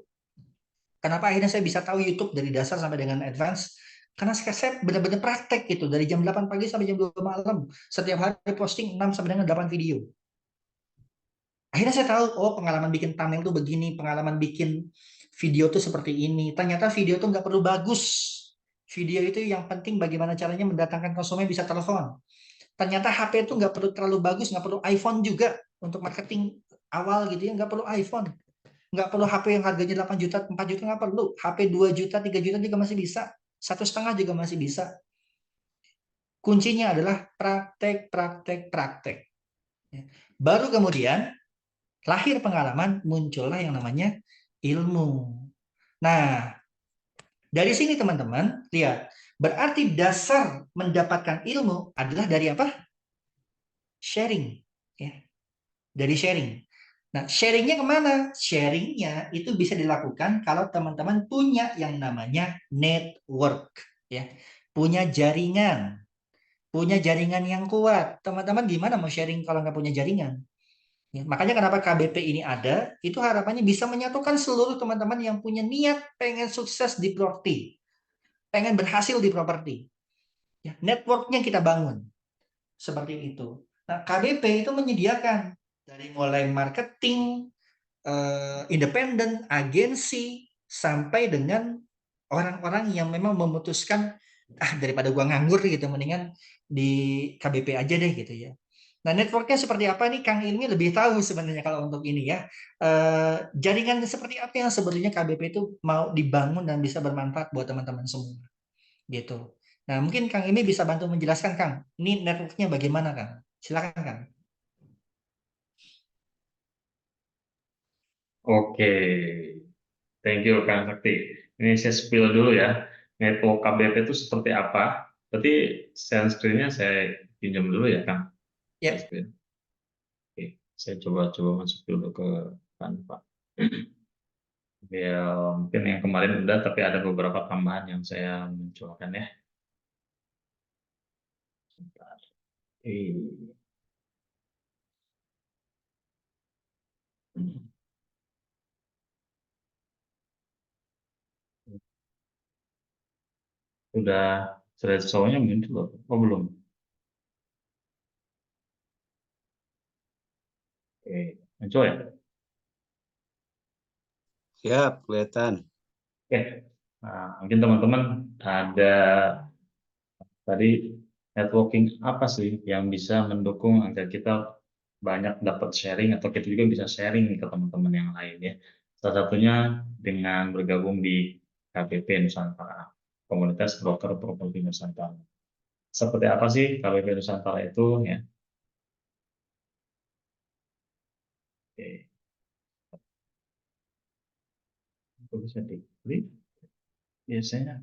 kenapa akhirnya saya bisa tahu YouTube dari dasar sampai dengan advance? Karena saya benar-benar praktek gitu. Dari jam 8 pagi sampai jam 2 malam. Setiap hari posting 6 sampai dengan 8 video. Akhirnya saya tahu, oh pengalaman bikin thumbnail tuh begini, pengalaman bikin video tuh seperti ini. Ternyata video tuh nggak perlu bagus. Video itu yang penting bagaimana caranya mendatangkan konsumen bisa telepon. Ternyata HP itu nggak perlu terlalu bagus, nggak perlu iPhone juga untuk marketing awal gitu ya, nggak perlu iPhone. Nggak perlu HP yang harganya 8 juta, 4 juta nggak perlu. HP 2 juta, 3 juta juga masih bisa. 1,5 juga masih bisa. Kuncinya adalah praktek. Baru kemudian lahir pengalaman, muncullah yang namanya ilmu. Nah, dari sini teman-teman, lihat. Berarti dasar mendapatkan ilmu adalah dari apa? Sharing. Ya. Dari sharing. Nah, sharingnya kemana? Sharingnya itu bisa dilakukan kalau teman-teman punya yang namanya network. Ya. Punya jaringan. Punya jaringan yang kuat. Teman-teman gimana mau sharing kalau nggak punya jaringan? Ya, makanya kenapa KBP ini ada, itu harapannya bisa menyatukan seluruh teman-teman yang punya niat pengen sukses di properti, pengen berhasil di properti. Ya, networknya kita bangun. Seperti itu. Nah, KBP itu menyediakan dari mulai marketing, independen, agensi, sampai dengan orang-orang yang memang memutuskan, daripada gua nganggur gitu, mendingan di KBP aja deh gitu ya. Nah, networknya seperti apa nih Kang Ilmi lebih tahu sebenarnya kalau untuk ini ya. Jaringan seperti apa yang sebetulnya KBP itu mau dibangun dan bisa bermanfaat buat teman-teman semua. Gitu. Nah, mungkin Kang Ilmi bisa bantu menjelaskan Kang. Ini networknya bagaimana Kang? Silakan Kang. Oke, thank you Kang Sakti. Ini saya spill dulu ya. Network KBP itu seperti apa? Berarti share screen-nya saya pinjam dulu ya Kang. Ya. Share screen. Oke, saya coba masuk dulu ke Canva. Ya, mungkin yang kemarin udah, tapi ada beberapa tambahan yang saya munculkan ya. Sebentar. Udah slideshow-nya muncul loh. Oh, belum. Oke, muncul ya? Siap, kelihatan. Oke. Nah, mungkin teman-teman ada tadi networking apa sih yang bisa mendukung agar kita banyak dapat sharing atau kita juga bisa sharing ke teman-teman yang lain ya. Salah satunya dengan bergabung di KBP Nusantara, Komunitas Broker Properti Nusantara. Seperti apa sih KBP Nusantara itu ya? Oke, itu bisa diklik biasanya.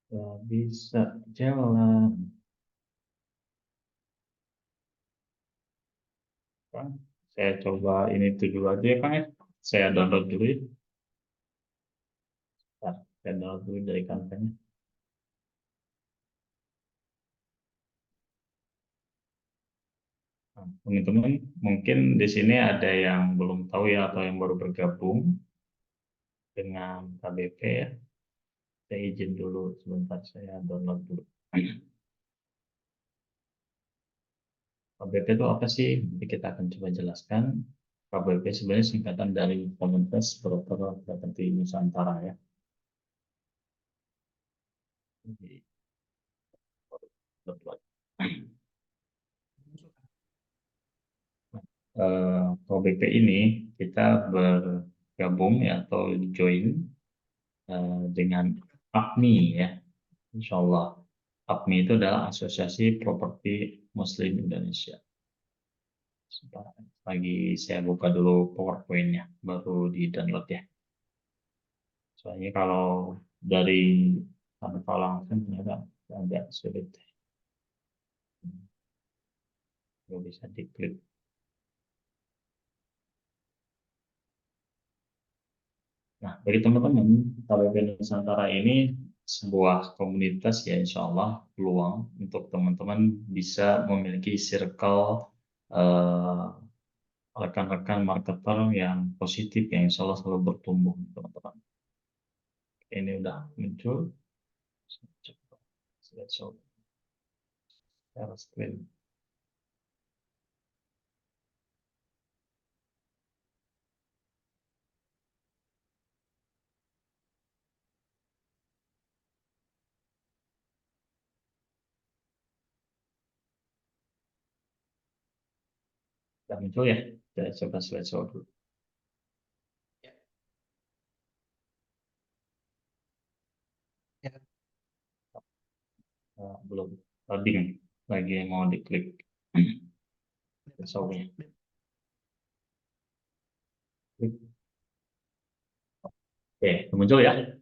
Nggak bisa jalan. Kan? Saya coba ini tuh dulu aja ya Kang ya. Saya download dulu ya. Bentar, saya download dulu dari kantornya. Nah, teman-teman, mungkin di sini ada yang belum tahu ya atau yang baru bergabung dengan KBP ya. Saya izin dulu sebentar, saya download dulu. KBP itu apa sih? Nanti kita akan coba jelaskan. KBP sebenarnya singkatan dari Komunitas Broker Properti Nusantara ya. Jadi, KBP ini kita bergabung ya atau join dengan APMI ya. Insya Allah. APMI itu adalah Asosiasi Properti Muslim Indonesia. Sebentar, lagi saya buka dulu PowerPoint-nya, baru di-download ya. Soalnya kalau dari tanpa langsung ternyata agak sulit. Nggak bisa diklik. Nah, bagi teman-teman, KBP Nusantara ini sebuah komunitas ya insya Allah peluang untuk teman-teman bisa memiliki circle eh, rekan-rekan marketer yang positif yang insya Allah selalu bertumbuh teman-teman. Ini udah muncul. Slideshow, share screen. Udah muncul ya? Kita coba slideshow dulu. Ya. Belum loading, lagi mau diklik slideshow-nya. Oke, muncul ya?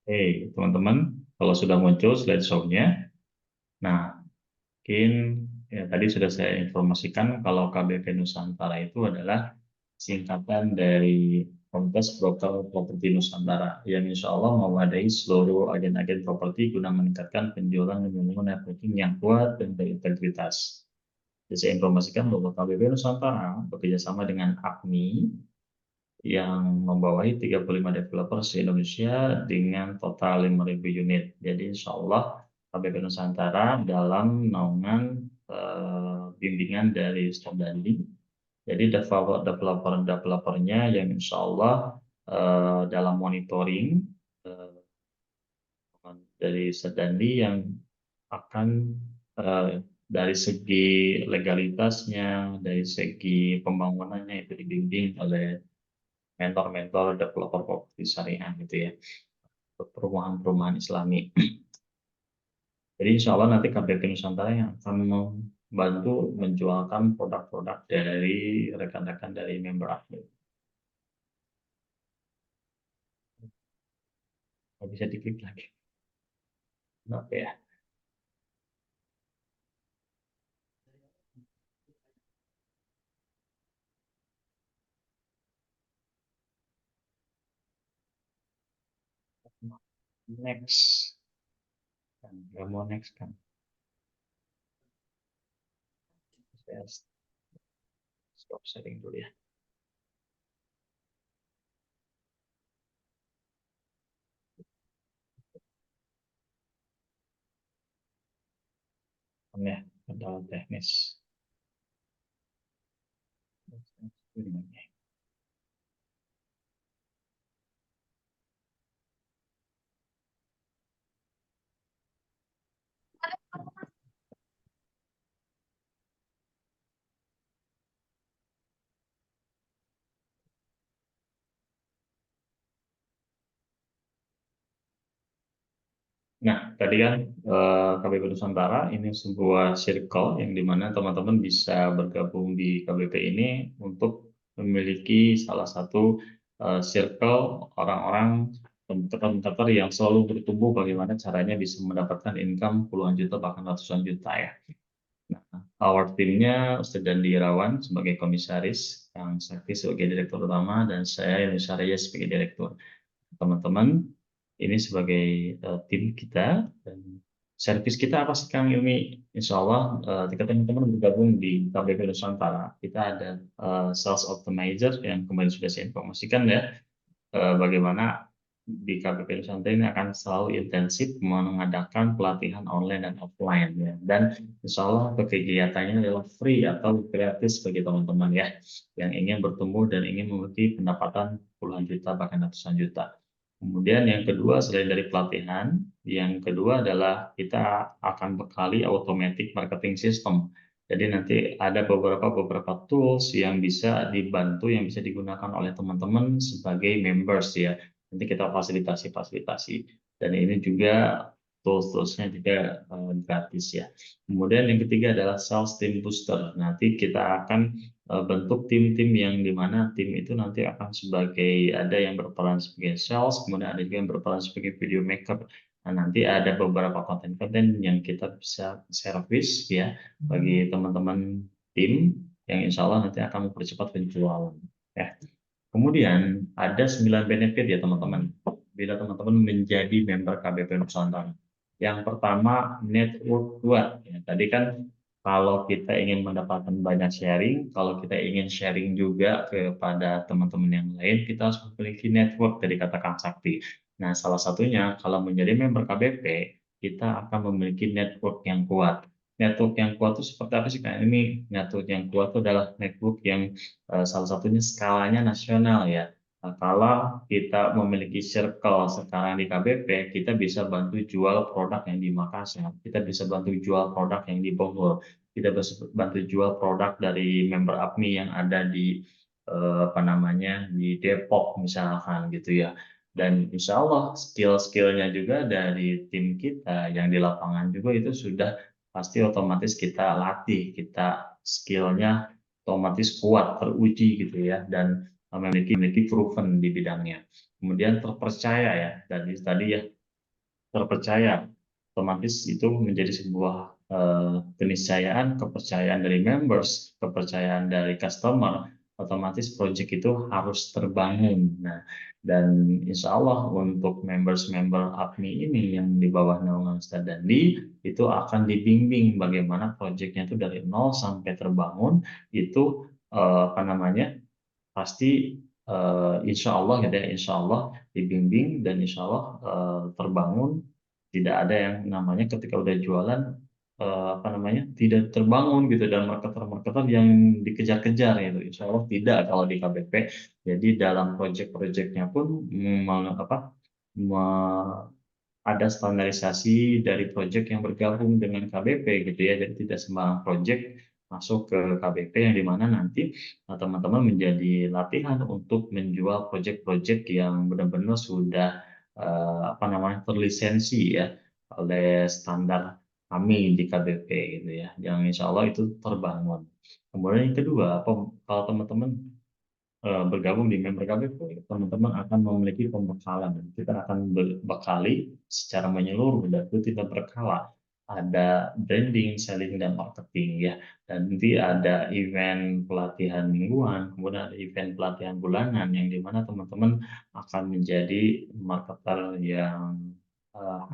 Oke, teman-teman, kalau sudah muncul slideshow-nya, nah, mungkin ya tadi sudah saya informasikan kalau KBP Nusantara itu adalah singkatan dari Komunitas Broker Properti Nusantara yang insya Allah mewadai seluruh agen-agen properti guna meningkatkan penjualan dan membangun networking yang kuat dan berintegritas. Jadi saya informasikan bahwa KBP Nusantara bekerjasama dengan APMI yang membawahi 35 developer se-Indonesia dengan total 5.000 unit. Jadi insya Allah KBP Nusantara dalam naungan bimbingan dari Stondandi. Jadi developer-developernya yang insya Allah dalam monitoring dari Stondandi yang akan dari segi legalitasnya, dari segi pembangunannya itu dibimbing oleh mentor-mentor developer properti syariah gitu ya, perumahan-perumahan Islami. Jadi insya Allah nanti KBP Nusantara yang akan membantu menjualkan produk-produk dari rekan-rekan dari member APMI. Nggak bisa diklik lagi. Oke ya. Next. Kan, nggak mau next kan. Saya stop sharing dulu ya. Ya, kendala teknis. Nah, tadi kan KBP Nusantara ini sebuah circle yang dimana teman-teman bisa bergabung di KBP ini untuk memiliki salah satu circle orang-orang penter-penter yang selalu bertumbuh bagaimana caranya bisa mendapatkan income puluhan juta bahkan ratusan juta ya. Nah, our timnya Ustadz Dandi Irawan sebagai komisaris, Kang Sakti sebagai direktur utama, dan saya Yunus Reyes sebagai direktur. Teman-teman, ini sebagai tim kita dan servis kita apa sih Kang Ilmi? Insya Allah ketika teman-teman bergabung di KBP Nusantara, kita ada sales optimizer yang kemarin sudah saya informasikan ya, bagaimana di KBP Nusantara ini akan selalu intensif mengadakan pelatihan online dan offline ya, dan insya Allah kegiatannya adalah free atau gratis bagi teman-teman ya yang ingin bertumbuh dan ingin memiliki pendapatan puluhan juta bahkan ratusan juta. Kemudian yang kedua selain dari pelatihan, yang kedua adalah kita akan bekali automatic marketing system. Jadi nanti ada beberapa tools yang bisa dibantu, yang bisa digunakan oleh teman-teman sebagai members ya. Nanti kita fasilitasi. Dan ini juga tools-toolsnya juga gratis ya. Kemudian yang ketiga adalah sales team booster. Nanti kita akan bentuk tim-tim yang dimana tim itu nanti akan sebagai, ada yang berperan sebagai sales, kemudian ada juga yang berperan sebagai video maker. Nah, nanti ada beberapa konten-konten yang kita bisa servis ya bagi teman-teman tim yang insya Allah nanti akan mempercepat penjualan ya. Kemudian ada 9 benefit ya teman-teman bila teman-teman menjadi member KBP Nusantara. Yang pertama, network kuat. Ya, tadi kan kalau kita ingin mendapatkan banyak sharing, kalau kita ingin sharing juga kepada teman-teman yang lain, kita harus memiliki network dari kata Kang Sakti. Nah, salah satunya kalau menjadi member KBP, kita akan memiliki network yang kuat. Network yang kuat itu seperti apa sih Kak? Ini network yang kuat itu adalah network yang salah satunya skalanya nasional ya. Nah, kalau kita memiliki circle sekarang di KBP, kita bisa bantu jual produk yang di Makassar, kita bisa bantu jual produk yang di Bogor, kita bisa bantu jual produk dari member APMI yang ada di apa namanya di Depok misalkan gitu ya. Dan insya Allah skill-skillnya juga dari tim kita yang di lapangan juga itu sudah pasti otomatis kita latih, kita skillnya otomatis kuat, teruji gitu ya, dan memiliki proven di bidangnya. Kemudian terpercaya ya, dan tadi ya terpercaya, otomatis itu menjadi sebuah keniscayaan, kepercayaan dari members, kepercayaan dari customer, otomatis project itu harus terbangun. Nah, dan insya Allah untuk members-member APMI ini yang di bawah naungan Ustadz Dandi itu akan dibimbing bagaimana proyeknya itu dari nol sampai terbangun itu apa namanya pasti insya Allah gitu ya, insya Allah dibimbing dan insya Allah terbangun. Tidak ada yang namanya ketika udah jualan apa namanya tidak terbangun gitu, dan marketer-marketer yang dikejar-kejar itu insya Allah tidak kalau di KBP. Jadi dalam proyek-proyeknya pun ada standarisasi dari proyek yang bergabung dengan KBP gitu ya. Jadi tidak sembarang proyek masuk ke KBP yang dimana nanti teman-teman menjadi latihan untuk menjual proyek-proyek yang benar-benar sudah apa namanya terlisensi ya oleh standar kami di KBP gitu ya. Yang insya Allah itu terbangun. Kemudian yang kedua, kalau teman-teman bergabung di member KBP, teman-teman akan memiliki pembekalan. Kita akan bekali secara menyeluruh dan tidak berkala. Ada branding, selling, dan marketing ya. Dan nanti ada event pelatihan mingguan, kemudian ada event pelatihan bulanan yang dimana teman-teman akan menjadi marketer yang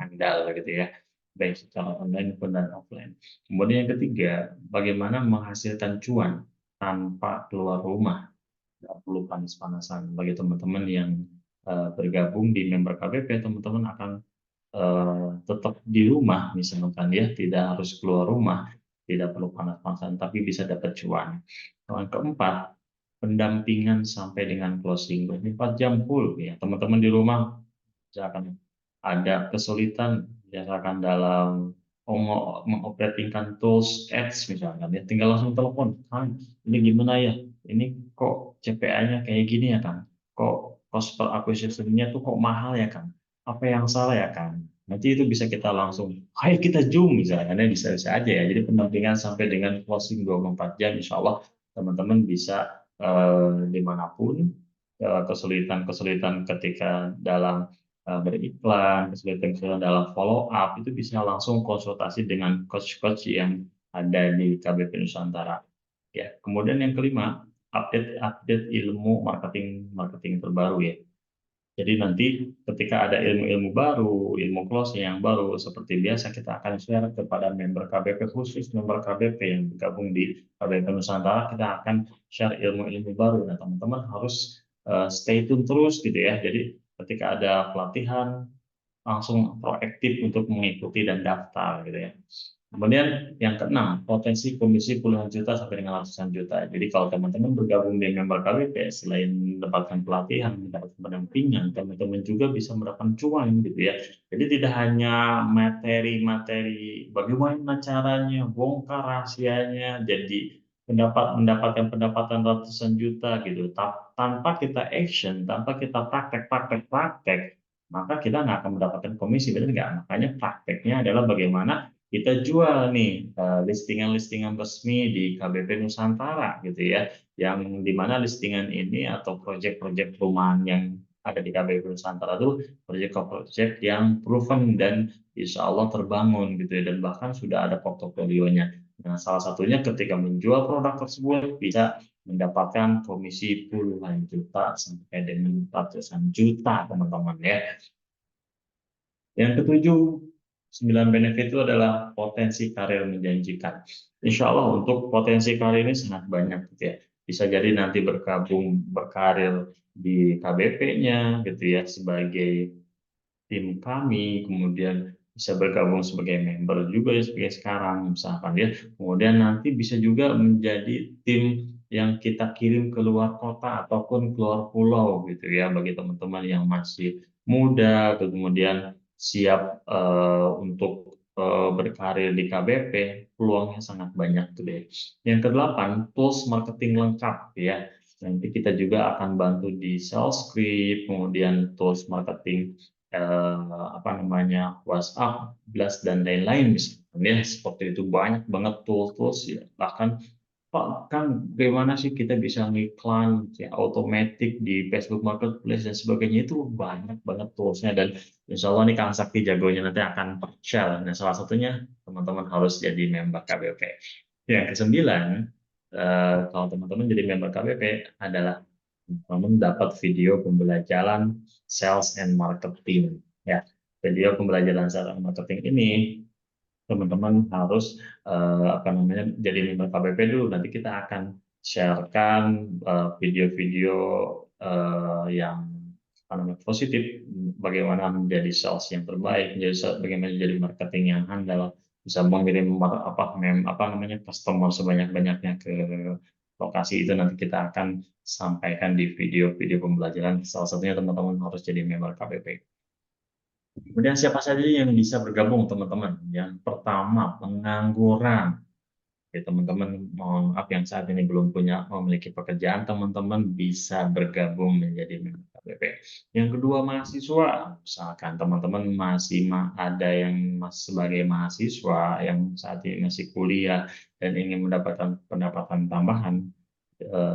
handal gitu ya, baik secara online maupun dan offline. Kemudian yang ketiga, bagaimana menghasilkan cuan tanpa keluar rumah. Nggak perlu panas-panasan. Bagi teman-teman yang bergabung di member KBP, teman-teman akan tetap di rumah misalkan ya, tidak harus keluar rumah, tidak perlu panas-panasan, tapi bisa dapat cuan. Yang keempat, pendampingan sampai dengan closing 24 jam full ya. Teman-teman di rumah misalkan ada kesulitan misalkan dalam mengoperatingkan tools ads misalkan ya, tinggal langsung telepon, Kang, ini gimana ya, ini kok CPA-nya kayak gini ya Kang, kok cost per acquisition-nya tuh kok mahal ya Kang, apa yang salah ya Kang. Nanti itu bisa kita langsung, ayo kita zoom misalkan ya, bisa-bisa aja ya. Jadi pendampingan sampai dengan closing 24 jam, insya Allah teman-teman bisa dimanapun, kesulitan-kesulitan ketika dalam beriklan, kesulitan dalam follow up, itu bisa langsung konsultasi dengan coach-coach yang ada di KBP Nusantara. Ya, kemudian yang kelima, update ilmu marketing terbaru ya. Jadi nanti ketika ada ilmu-ilmu baru, ilmu closing yang baru, seperti biasa kita akan share kepada member KBP, khusus member KBP yang bergabung di KBP Nusantara, kita akan share ilmu-ilmu baru. Nah, teman-teman harus stay tune terus gitu ya. Jadi ketika ada pelatihan, langsung proaktif untuk mengikuti dan daftar gitu ya. Kemudian yang keenam, potensi komisi puluhan juta sampai dengan ratusan juta. Jadi kalau teman-teman bergabung di member KBP, selain mendapatkan pelatihan, mendapatkan pendampingan, teman-teman juga bisa mendapatkan cuan gitu ya. Jadi tidak hanya materi-materi bagaimana caranya, bongkar rahasianya, jadi mendapatkan pendapatan ratusan juta gitu. Tanpa kita action, tanpa kita praktek, maka kita nggak akan mendapatkan komisi, benar nggak? Makanya prakteknya adalah bagaimana kita jual nih listingan-listingan resmi di KBP Nusantara gitu ya, yang dimana listingan ini atau proyek-proyek perumahan yang ada di KBP Nusantara itu proyek-proyek yang proven dan insya Allah terbangun gitu ya, dan bahkan sudah ada portofolionya. Nah, salah satunya ketika menjual produk tersebut bisa mendapatkan komisi puluhan juta sampai dengan ratusan juta teman-teman ya. Yang ketujuh, 9 benefit itu adalah potensi karir menjanjikan. Insya Allah untuk potensi karir ini sangat banyak gitu ya. Bisa jadi nanti berkarir di KBP-nya gitu ya sebagai tim kami, kemudian bisa bergabung sebagai member juga ya sebagai sekarang misalkan ya. Kemudian nanti bisa juga menjadi tim yang kita kirim ke luar kota ataupun keluar pulau gitu ya, bagi teman-teman yang masih muda kemudian siap untuk berkarir di KBP, peluangnya sangat banyak tuh deh. Yang kedelapan, tools marketing lengkap ya. Nanti kita juga akan bantu di sales script, kemudian tools marketing apa namanya WhatsApp, Blast dan lain-lain misalnya ya, seperti itu banyak banget tools ya. Bahkan Pak, kan bagaimana sih kita bisa ngiklan ya otomatis di Facebook Marketplace dan sebagainya, itu banyak banget toolsnya, dan insya Allah nih Kang Sakti jagonya nanti akan share. Nah, salah satunya teman-teman harus jadi member KBP. Yang kesembilan, kalau teman-teman jadi member KBP adalah teman dapat video pembelajaran sales and marketing ya. Video pembelajaran sales and marketing ini teman-teman harus apa namanya jadi member KBP dulu. Nanti kita akan sharekan video-video yang apa namanya positif, bagaimana menjadi sales yang terbaik, bagaimana menjadi marketing yang handal, bisa mengirim apa namanya customer sebanyak-banyaknya ke lokasi itu. Nanti kita akan sampaikan di video-video pembelajaran. Salah satunya teman-teman harus jadi member KBP. Kemudian siapa saja yang bisa bergabung teman-teman? Yang pertama, pengangguran. Ya, teman-teman mohon maaf yang saat ini belum memiliki pekerjaan, teman-teman bisa bergabung menjadi member KBP. Yang kedua, mahasiswa. Misalkan teman-teman masih ada yang masih sebagai mahasiswa yang saat ini masih kuliah dan ingin mendapatkan pendapatan tambahan,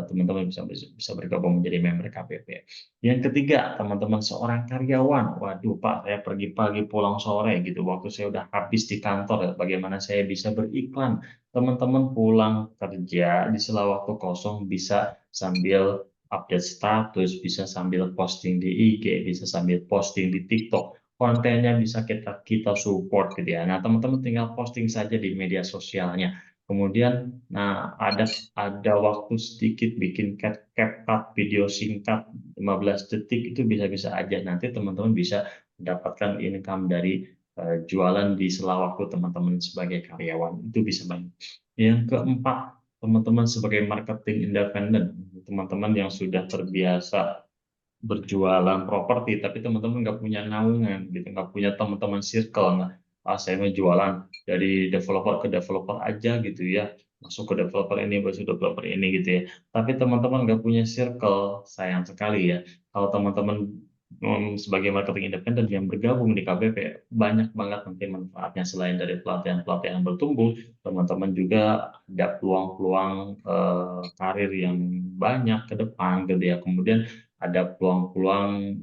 teman-teman bisa bergabung menjadi member KBP. Yang ketiga, teman-teman seorang karyawan, waduh Pak, saya pergi pagi pulang sore gitu, waktu saya udah habis di kantor, bagaimana saya bisa beriklan? Teman-teman pulang kerja di sela waktu kosong bisa sambil update status, bisa sambil posting di IG, bisa sambil posting di TikTok. Kontennya bisa kita support gitu ya. Nah, teman-teman tinggal posting saja di media sosialnya. Kemudian, nah ada waktu sedikit bikin CapCut video singkat 15 detik itu bisa-bisa aja nanti teman-teman bisa mendapatkan income dari jualan di sela waktu teman-teman sebagai karyawan itu bisa banyak. Yang keempat, teman-teman sebagai marketing independen, teman-teman yang sudah terbiasa berjualan properti, tapi teman-teman nggak punya naungan, gitu, nggak punya teman-teman circle, nggak, saya mau jualan dari developer ke developer aja gitu ya, masuk ke developer ini, masuk ke developer ini gitu ya. Tapi teman-teman nggak punya circle, sayang sekali ya. Kalau teman-teman sebagai marketing independen yang bergabung di KBP, banyak banget nanti manfaatnya selain dari pelatihan-pelatihan bertumbuh, teman-teman juga ada peluang-peluang karir yang banyak ke depan gitu ya. Kemudian ada peluang-peluang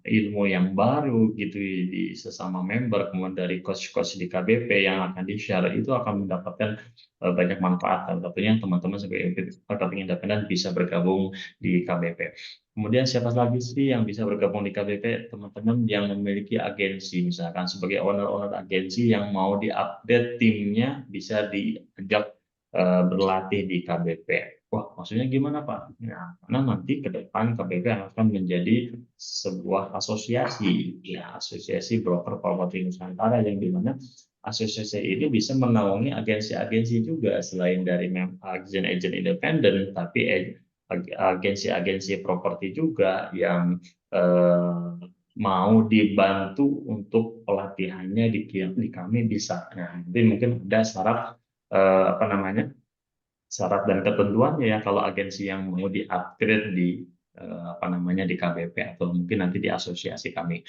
ilmu yang baru gitu di sesama member, kemudian dari coach-coach di KBP yang akan di-share itu akan mendapatkan banyak manfaat. Dan tentunya teman-teman sebagai marketing independen bisa bergabung di KBP. Kemudian siapa lagi sih yang bisa bergabung di KBP? Teman-teman yang memiliki agensi, misalkan sebagai owner-owner agensi yang mau di-update timnya bisa diajak berlatih di KBP. Wah, maksudnya gimana Pak? Nah, karena nanti ke depan KBP akan menjadi sebuah asosiasi, ya asosiasi broker properti Nusantara yang dimana asosiasi ini bisa menaungi agensi-agensi juga selain dari agen-agen independen, tapi agensi-agensi properti juga yang mau dibantu untuk pelatihannya di kami bisa. Nah, nanti mungkin ada syarat apa namanya syarat dan ketentuannya ya kalau agensi yang mau di-upgrade di apa namanya di KBP atau mungkin nanti di asosiasi kami.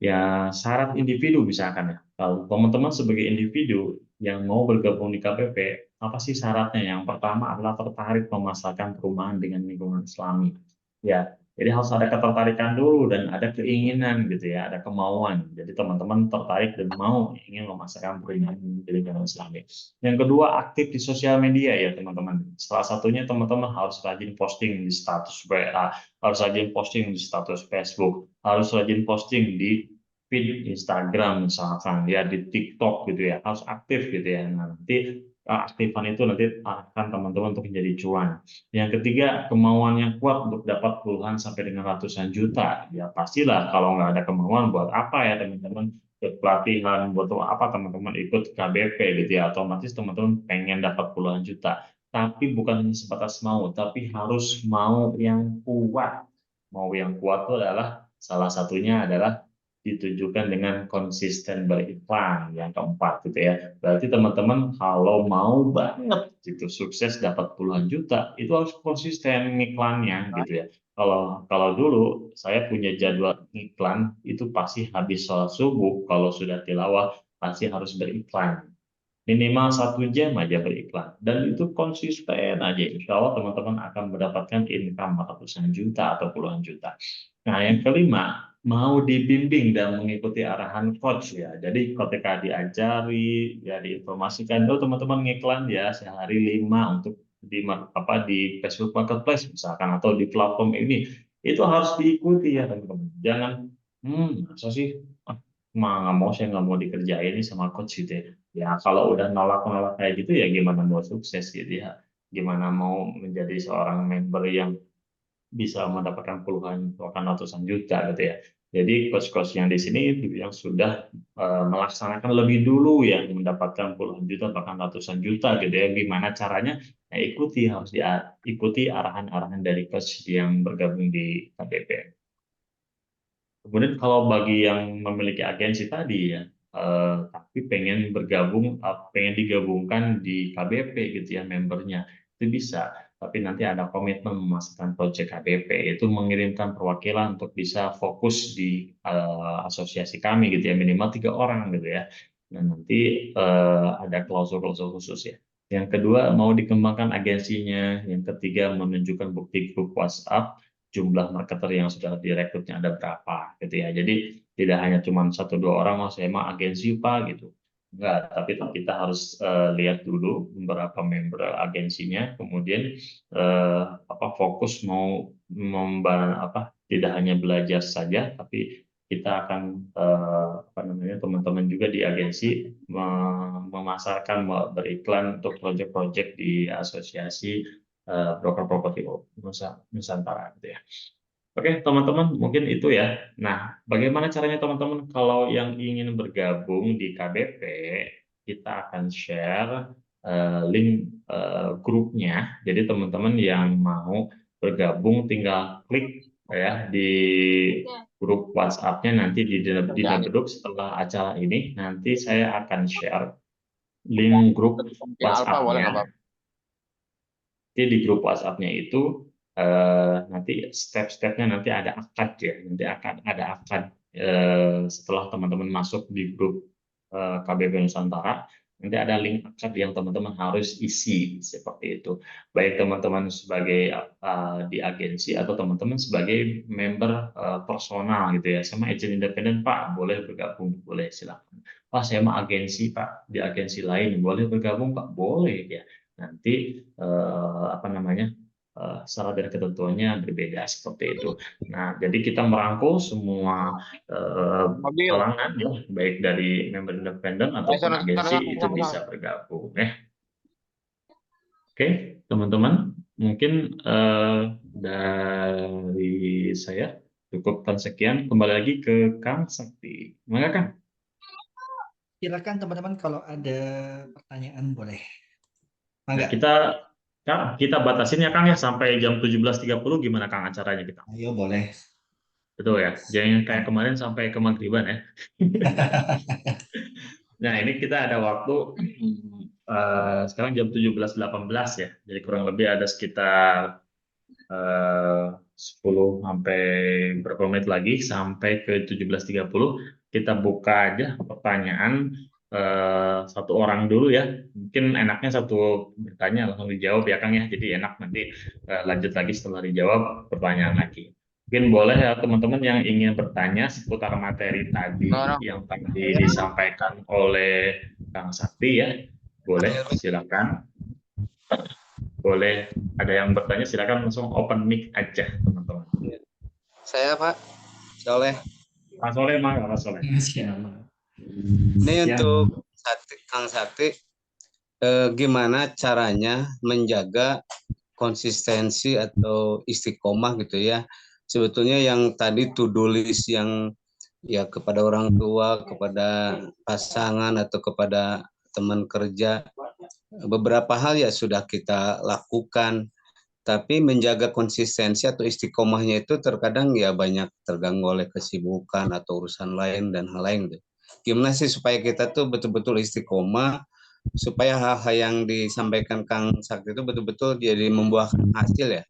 Ya syarat individu misalkan ya. Kalau teman-teman sebagai individu yang mau bergabung di KBP, apa sih syaratnya? Yang pertama adalah tertarik memasarkan perumahan dengan lingkungan Islami. Ya, jadi harus ada ketertarikan dulu dan ada keinginan gitu ya, ada kemauan. Jadi teman-teman tertarik dan mau ingin memasarkan perumahan di lingkungan Islami. Yang kedua, aktif di sosial media ya teman-teman. Salah satunya teman-teman harus rajin posting di status WA, harus rajin posting di status Facebook, harus rajin posting di feed Instagram misalkan, ya di TikTok gitu ya, harus aktif gitu ya. Nah, nanti aktifan itu nanti akan teman-teman untuk menjadi cuan. Yang ketiga, kemauan yang kuat untuk dapat puluhan sampai dengan ratusan juta. Ya pastilah kalau nggak ada kemauan buat apa ya teman-teman ikut pelatihan, buat apa teman-teman ikut KBP gitu ya, otomatis teman-teman pengen dapat puluhan juta. Tapi bukan hanya sebatas mau, tapi harus mau yang kuat. Mau yang kuat itu adalah salah satunya adalah ditujukan dengan konsisten beriklan yang keempat gitu ya. Berarti teman-teman kalau mau banget gitu sukses dapat puluhan juta itu harus konsisten iklannya gitu ya. Kalau kalau dulu saya punya jadwal iklan itu pasti habis sholat subuh kalau sudah tilawah pasti harus beriklan minimal 1 jam aja beriklan dan itu konsisten aja insya Allah teman-teman akan mendapatkan income ratusan juta atau puluhan juta. Nah yang kelima mau dibimbing dan mengikuti arahan coach ya jadi ketika diajari ya diinformasikan itu teman-teman ngiklan ya sehari 5 untuk di Facebook Marketplace misalkan atau di platform ini itu harus diikuti ya teman-teman jangan masa sih ah, nggak mau saya nggak mau dikerjain ini sama coach gitu ya. Ya kalau udah nolak-nolak kayak gitu ya gimana mau sukses gitu ya. Gimana mau menjadi seorang member yang bisa mendapatkan puluhan bahkan ratusan juta gitu ya. Jadi coach-coach yang di sini yang sudah melaksanakan lebih dulu ya mendapatkan puluhan juta bahkan ratusan juta gitu ya. Gimana caranya? Ya, harus diikuti arahan-arahan dari coach yang bergabung di KBP. Kemudian kalau bagi yang memiliki agensi tadi ya, tapi pengen bergabung, pengen digabungkan di KBP gitu ya membernya, itu bisa. Tapi nanti ada komitmen memasarkan proyek KBP, itu mengirimkan perwakilan untuk bisa fokus di asosiasi kami gitu ya, minimal 3 orang gitu ya. Dan nanti ada klausul-klausul khusus ya. Yang kedua, mau dikembangkan agensinya. Yang ketiga, menunjukkan bukti grup WhatsApp, jumlah marketer yang sudah direkrutnya ada berapa, gitu ya. Jadi tidak hanya cuma satu dua orang, oh saya mah agensi Pak, gitu. Enggak, tapi kita harus lihat dulu beberapa member agensinya, kemudian fokus mau tidak hanya belajar saja, tapi kita akan teman-teman juga di agensi memasarkan, beriklan untuk proyek-proyek di asosiasi broker properti Nusantara, gitu ya. Oke, teman-teman, mungkin itu ya. Nah, bagaimana caranya teman-teman kalau yang ingin bergabung di KBP, kita akan share link grupnya. Jadi teman-teman yang mau bergabung tinggal klik ya di grup WhatsApp-nya nanti di Dinabeduk. Setelah acara ini, nanti saya akan share link grup WhatsApp-nya. Jadi di grup WhatsApp-nya itu nanti step-stepnya nanti ada akad ya, nanti akan ada akad setelah teman-teman masuk di grup KBP Nusantara, nanti ada link akad yang teman-teman harus isi seperti itu. Baik teman-teman sebagai di agensi atau teman-teman sebagai member personal gitu ya, sama agent independen Pak, boleh bergabung, boleh silakan. Pak saya mau agensi Pak, di agensi lain boleh bergabung Pak, boleh ya. Nanti syarat dan ketentuannya berbeda seperti itu. Nah, jadi kita merangkul semua kalangan ya, baik dari member independen ataupun agensi itu bisa bergabung ya. Oke, teman-teman, mungkin dari saya cukupkan sekian. Kembali lagi ke Kang Sakti. Maka Kang? Silakan teman-teman kalau ada pertanyaan boleh. Nah, Mangga. kita batasin ya Kang ya sampai jam 17.30 gimana Kang acaranya kita? Ayo boleh. Betul ya. Jangan kayak kemarin sampai ke maghriban ya. Nah, ini kita ada waktu sekarang jam 17.18 ya. Jadi kurang lebih ada sekitar 10 sampai berapa menit lagi sampai ke 17.30. Kita buka aja pertanyaan satu orang dulu ya. Mungkin enaknya satu bertanya langsung dijawab ya Kang ya. Jadi enak nanti lanjut lagi setelah dijawab pertanyaan lagi. Mungkin boleh ya teman-teman yang ingin bertanya seputar materi tadi yang tadi disampaikan oleh Kang Sakti ya. Boleh, silakan. Boleh ada yang bertanya silakan langsung open mic aja teman-teman. Saya Pak Soleh. Pak Soleh, Pak Soleh. Ini untuk Kang Sakti, gimana caranya menjaga konsistensi atau istiqomah gitu ya. Sebetulnya yang tadi to-do list yang ya kepada orang tua, kepada pasangan atau kepada teman kerja, beberapa hal ya sudah kita lakukan, tapi menjaga konsistensi atau istiqomahnya itu terkadang ya banyak terganggu oleh kesibukan atau urusan lain dan hal lain. Gimana sih supaya kita tuh betul-betul istiqomah, supaya hal-hal yang disampaikan Kang Sakti itu betul-betul jadi membuahkan hasil ya.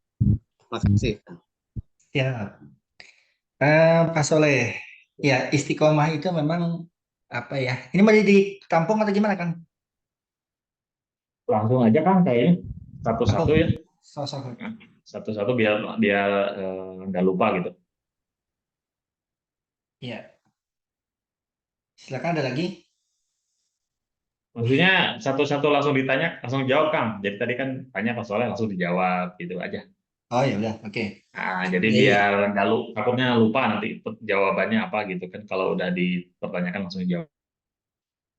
Makasih. Ya, Pak Soleh. Ya, istiqomah itu memang apa ya? Ini mau ditampung atau gimana, Kang? Langsung aja Kang kayaknya satu-satu ya. Satu-satu biar nggak lupa gitu. Iya. Silakan ada lagi. Maksudnya satu-satu langsung ditanya, langsung jawab Kang. Jadi tadi kan tanya Pak Soleh langsung dijawab gitu aja. Oh ya udah, oke. Nah, jadi Iya, iya. biar nggak takutnya lupa nanti jawabannya apa gitu kan kalau udah dipertanyakan langsung dijawab.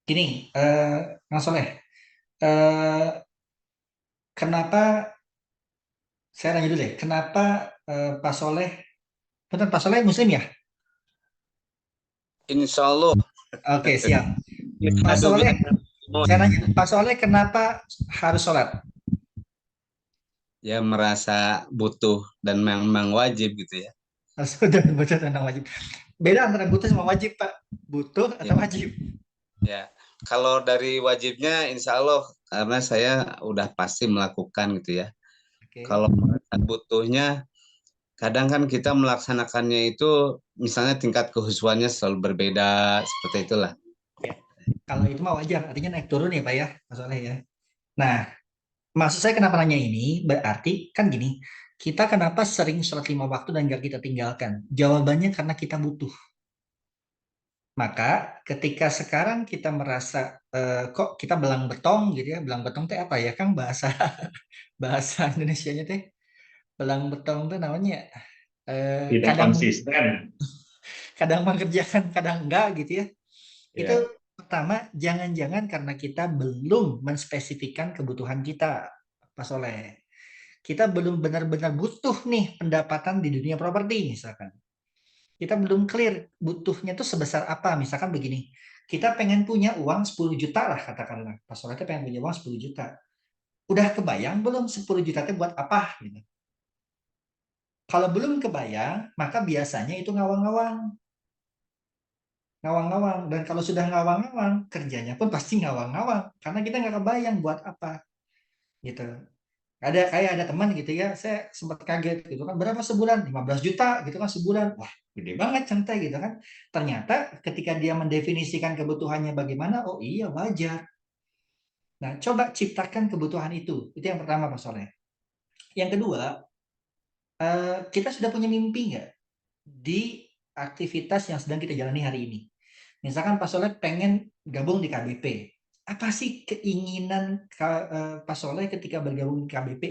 Gini, Mas Soleh, kenapa saya nanya dulu deh, kenapa Pak Soleh, betul Pak Soleh Muslim ya? Insya Allah. Oke, siap. Pak Soleh, saya nanya, Pak Soleh kenapa harus sholat? Ya merasa butuh dan memang wajib gitu ya. Sudah butuh tentang wajib. Beda antara butuh sama wajib, Pak. Butuh atau wajib? Ya, kalau dari wajibnya insya Allah karena saya udah pasti melakukan gitu ya. Oke. Kalau butuhnya kadang kan kita melaksanakannya itu misalnya tingkat kehusuannya selalu berbeda seperti itulah. Ya. Kalau itu mah wajar, artinya naik turun ya Pak ya, Mas Soleh ya. Nah, maksud saya kenapa nanya ini, berarti kan gini, kita kenapa sering sholat 5 waktu dan gak kita tinggalkan? Jawabannya karena kita butuh. Maka ketika sekarang kita merasa kok kita belang betong gitu ya, belang betong teh apa ya Kang bahasa bahasa Indonesianya teh? Belang betong tuh namanya Tidak kadang konsisten. kadang mengerjakan, kadang enggak gitu ya. Itu Ya. pertama, jangan-jangan karena kita belum menspesifikkan kebutuhan kita, Pak Soleh. Kita belum benar-benar butuh nih pendapatan di dunia properti misalkan. Kita belum clear butuhnya tuh sebesar apa. Misalkan begini, kita pengen punya uang 10 juta lah katakanlah. Pak Soleh pengen punya uang 10 juta. Udah kebayang belum 10 juta itu buat apa? Gitu. Kalau belum kebayang, maka biasanya itu ngawang-ngawang. Ngawang-ngawang. Dan kalau sudah ngawang-ngawang, kerjanya pun pasti ngawang-ngawang. Karena kita nggak kebayang buat apa. Gitu. Ada teman gitu ya, saya sempat kaget gitu kan, berapa sebulan? 15 juta gitu kan sebulan. Wah, gede banget santai gitu kan. Ternyata ketika dia mendefinisikan kebutuhannya bagaimana, oh iya wajar. Nah, coba ciptakan kebutuhan itu. Itu yang pertama, Pak Soleh. Yang kedua, kita sudah punya mimpi nggak di aktivitas yang sedang kita jalani hari ini? Misalkan Pak Soleh pengen gabung di KBP. Apa sih keinginan Pak Soleh ketika bergabung di KBP?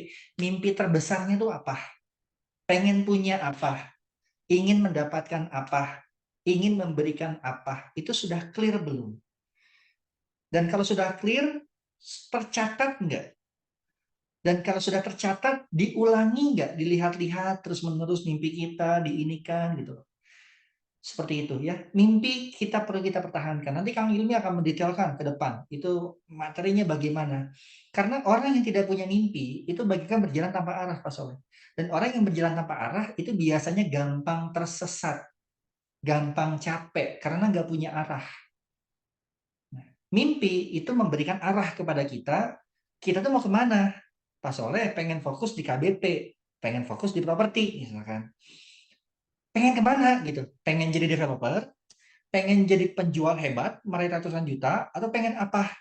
Mimpi terbesarnya itu apa? Pengen punya apa? Ingin mendapatkan apa? Ingin memberikan apa? Itu sudah clear belum? Dan kalau sudah clear, tercatat nggak? Dan kalau sudah tercatat, diulangi nggak? Dilihat-lihat terus-menerus mimpi kita, diinikan gitu. Seperti itu ya. Mimpi kita perlu kita pertahankan. Nanti Kang Ilmi akan mendetailkan ke depan. Itu materinya bagaimana. Karena orang yang tidak punya mimpi, itu bagikan berjalan tanpa arah, Pak Soleh. Dan orang yang berjalan tanpa arah, itu biasanya gampang tersesat. Gampang capek, karena nggak punya arah. Nah, mimpi itu memberikan arah kepada kita tuh mau kemana? Pak Soleh pengen fokus di KBP, pengen fokus di properti, misalkan. Pengen kemana gitu? Pengen jadi developer, pengen jadi penjual hebat, meraih ratusan juta, atau pengen apa?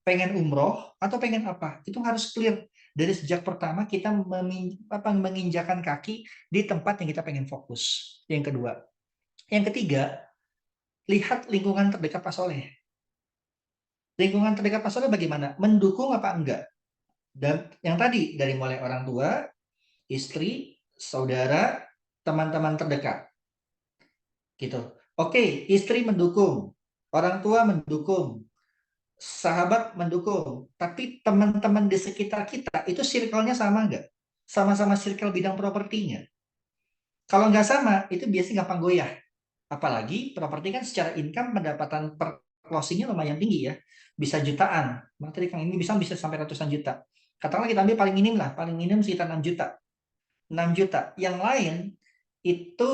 Pengen umroh, atau pengen apa? Itu harus clear. Dari sejak pertama kita menginjakan kaki di tempat yang kita pengen fokus. Yang kedua. Yang ketiga, lihat lingkungan terdekat Pak Soleh. Lingkungan terdekat Pak Soleh bagaimana? Mendukung apa enggak? Dan yang tadi, dari mulai orang tua, istri, saudara, teman-teman terdekat. Gitu. Oke, istri mendukung, orang tua mendukung, sahabat mendukung, tapi teman-teman di sekitar kita itu circle-nya sama nggak? Sama-sama circle bidang propertinya. Kalau nggak sama, itu biasanya gampang goyah. Apalagi properti kan secara income pendapatan per closing-nya lumayan tinggi ya. Bisa jutaan. Materi Kang ini bisa sampai ratusan juta. Katakanlah kita ambil paling minim lah, paling minim sekitar 6 juta. 6 juta. Yang lain itu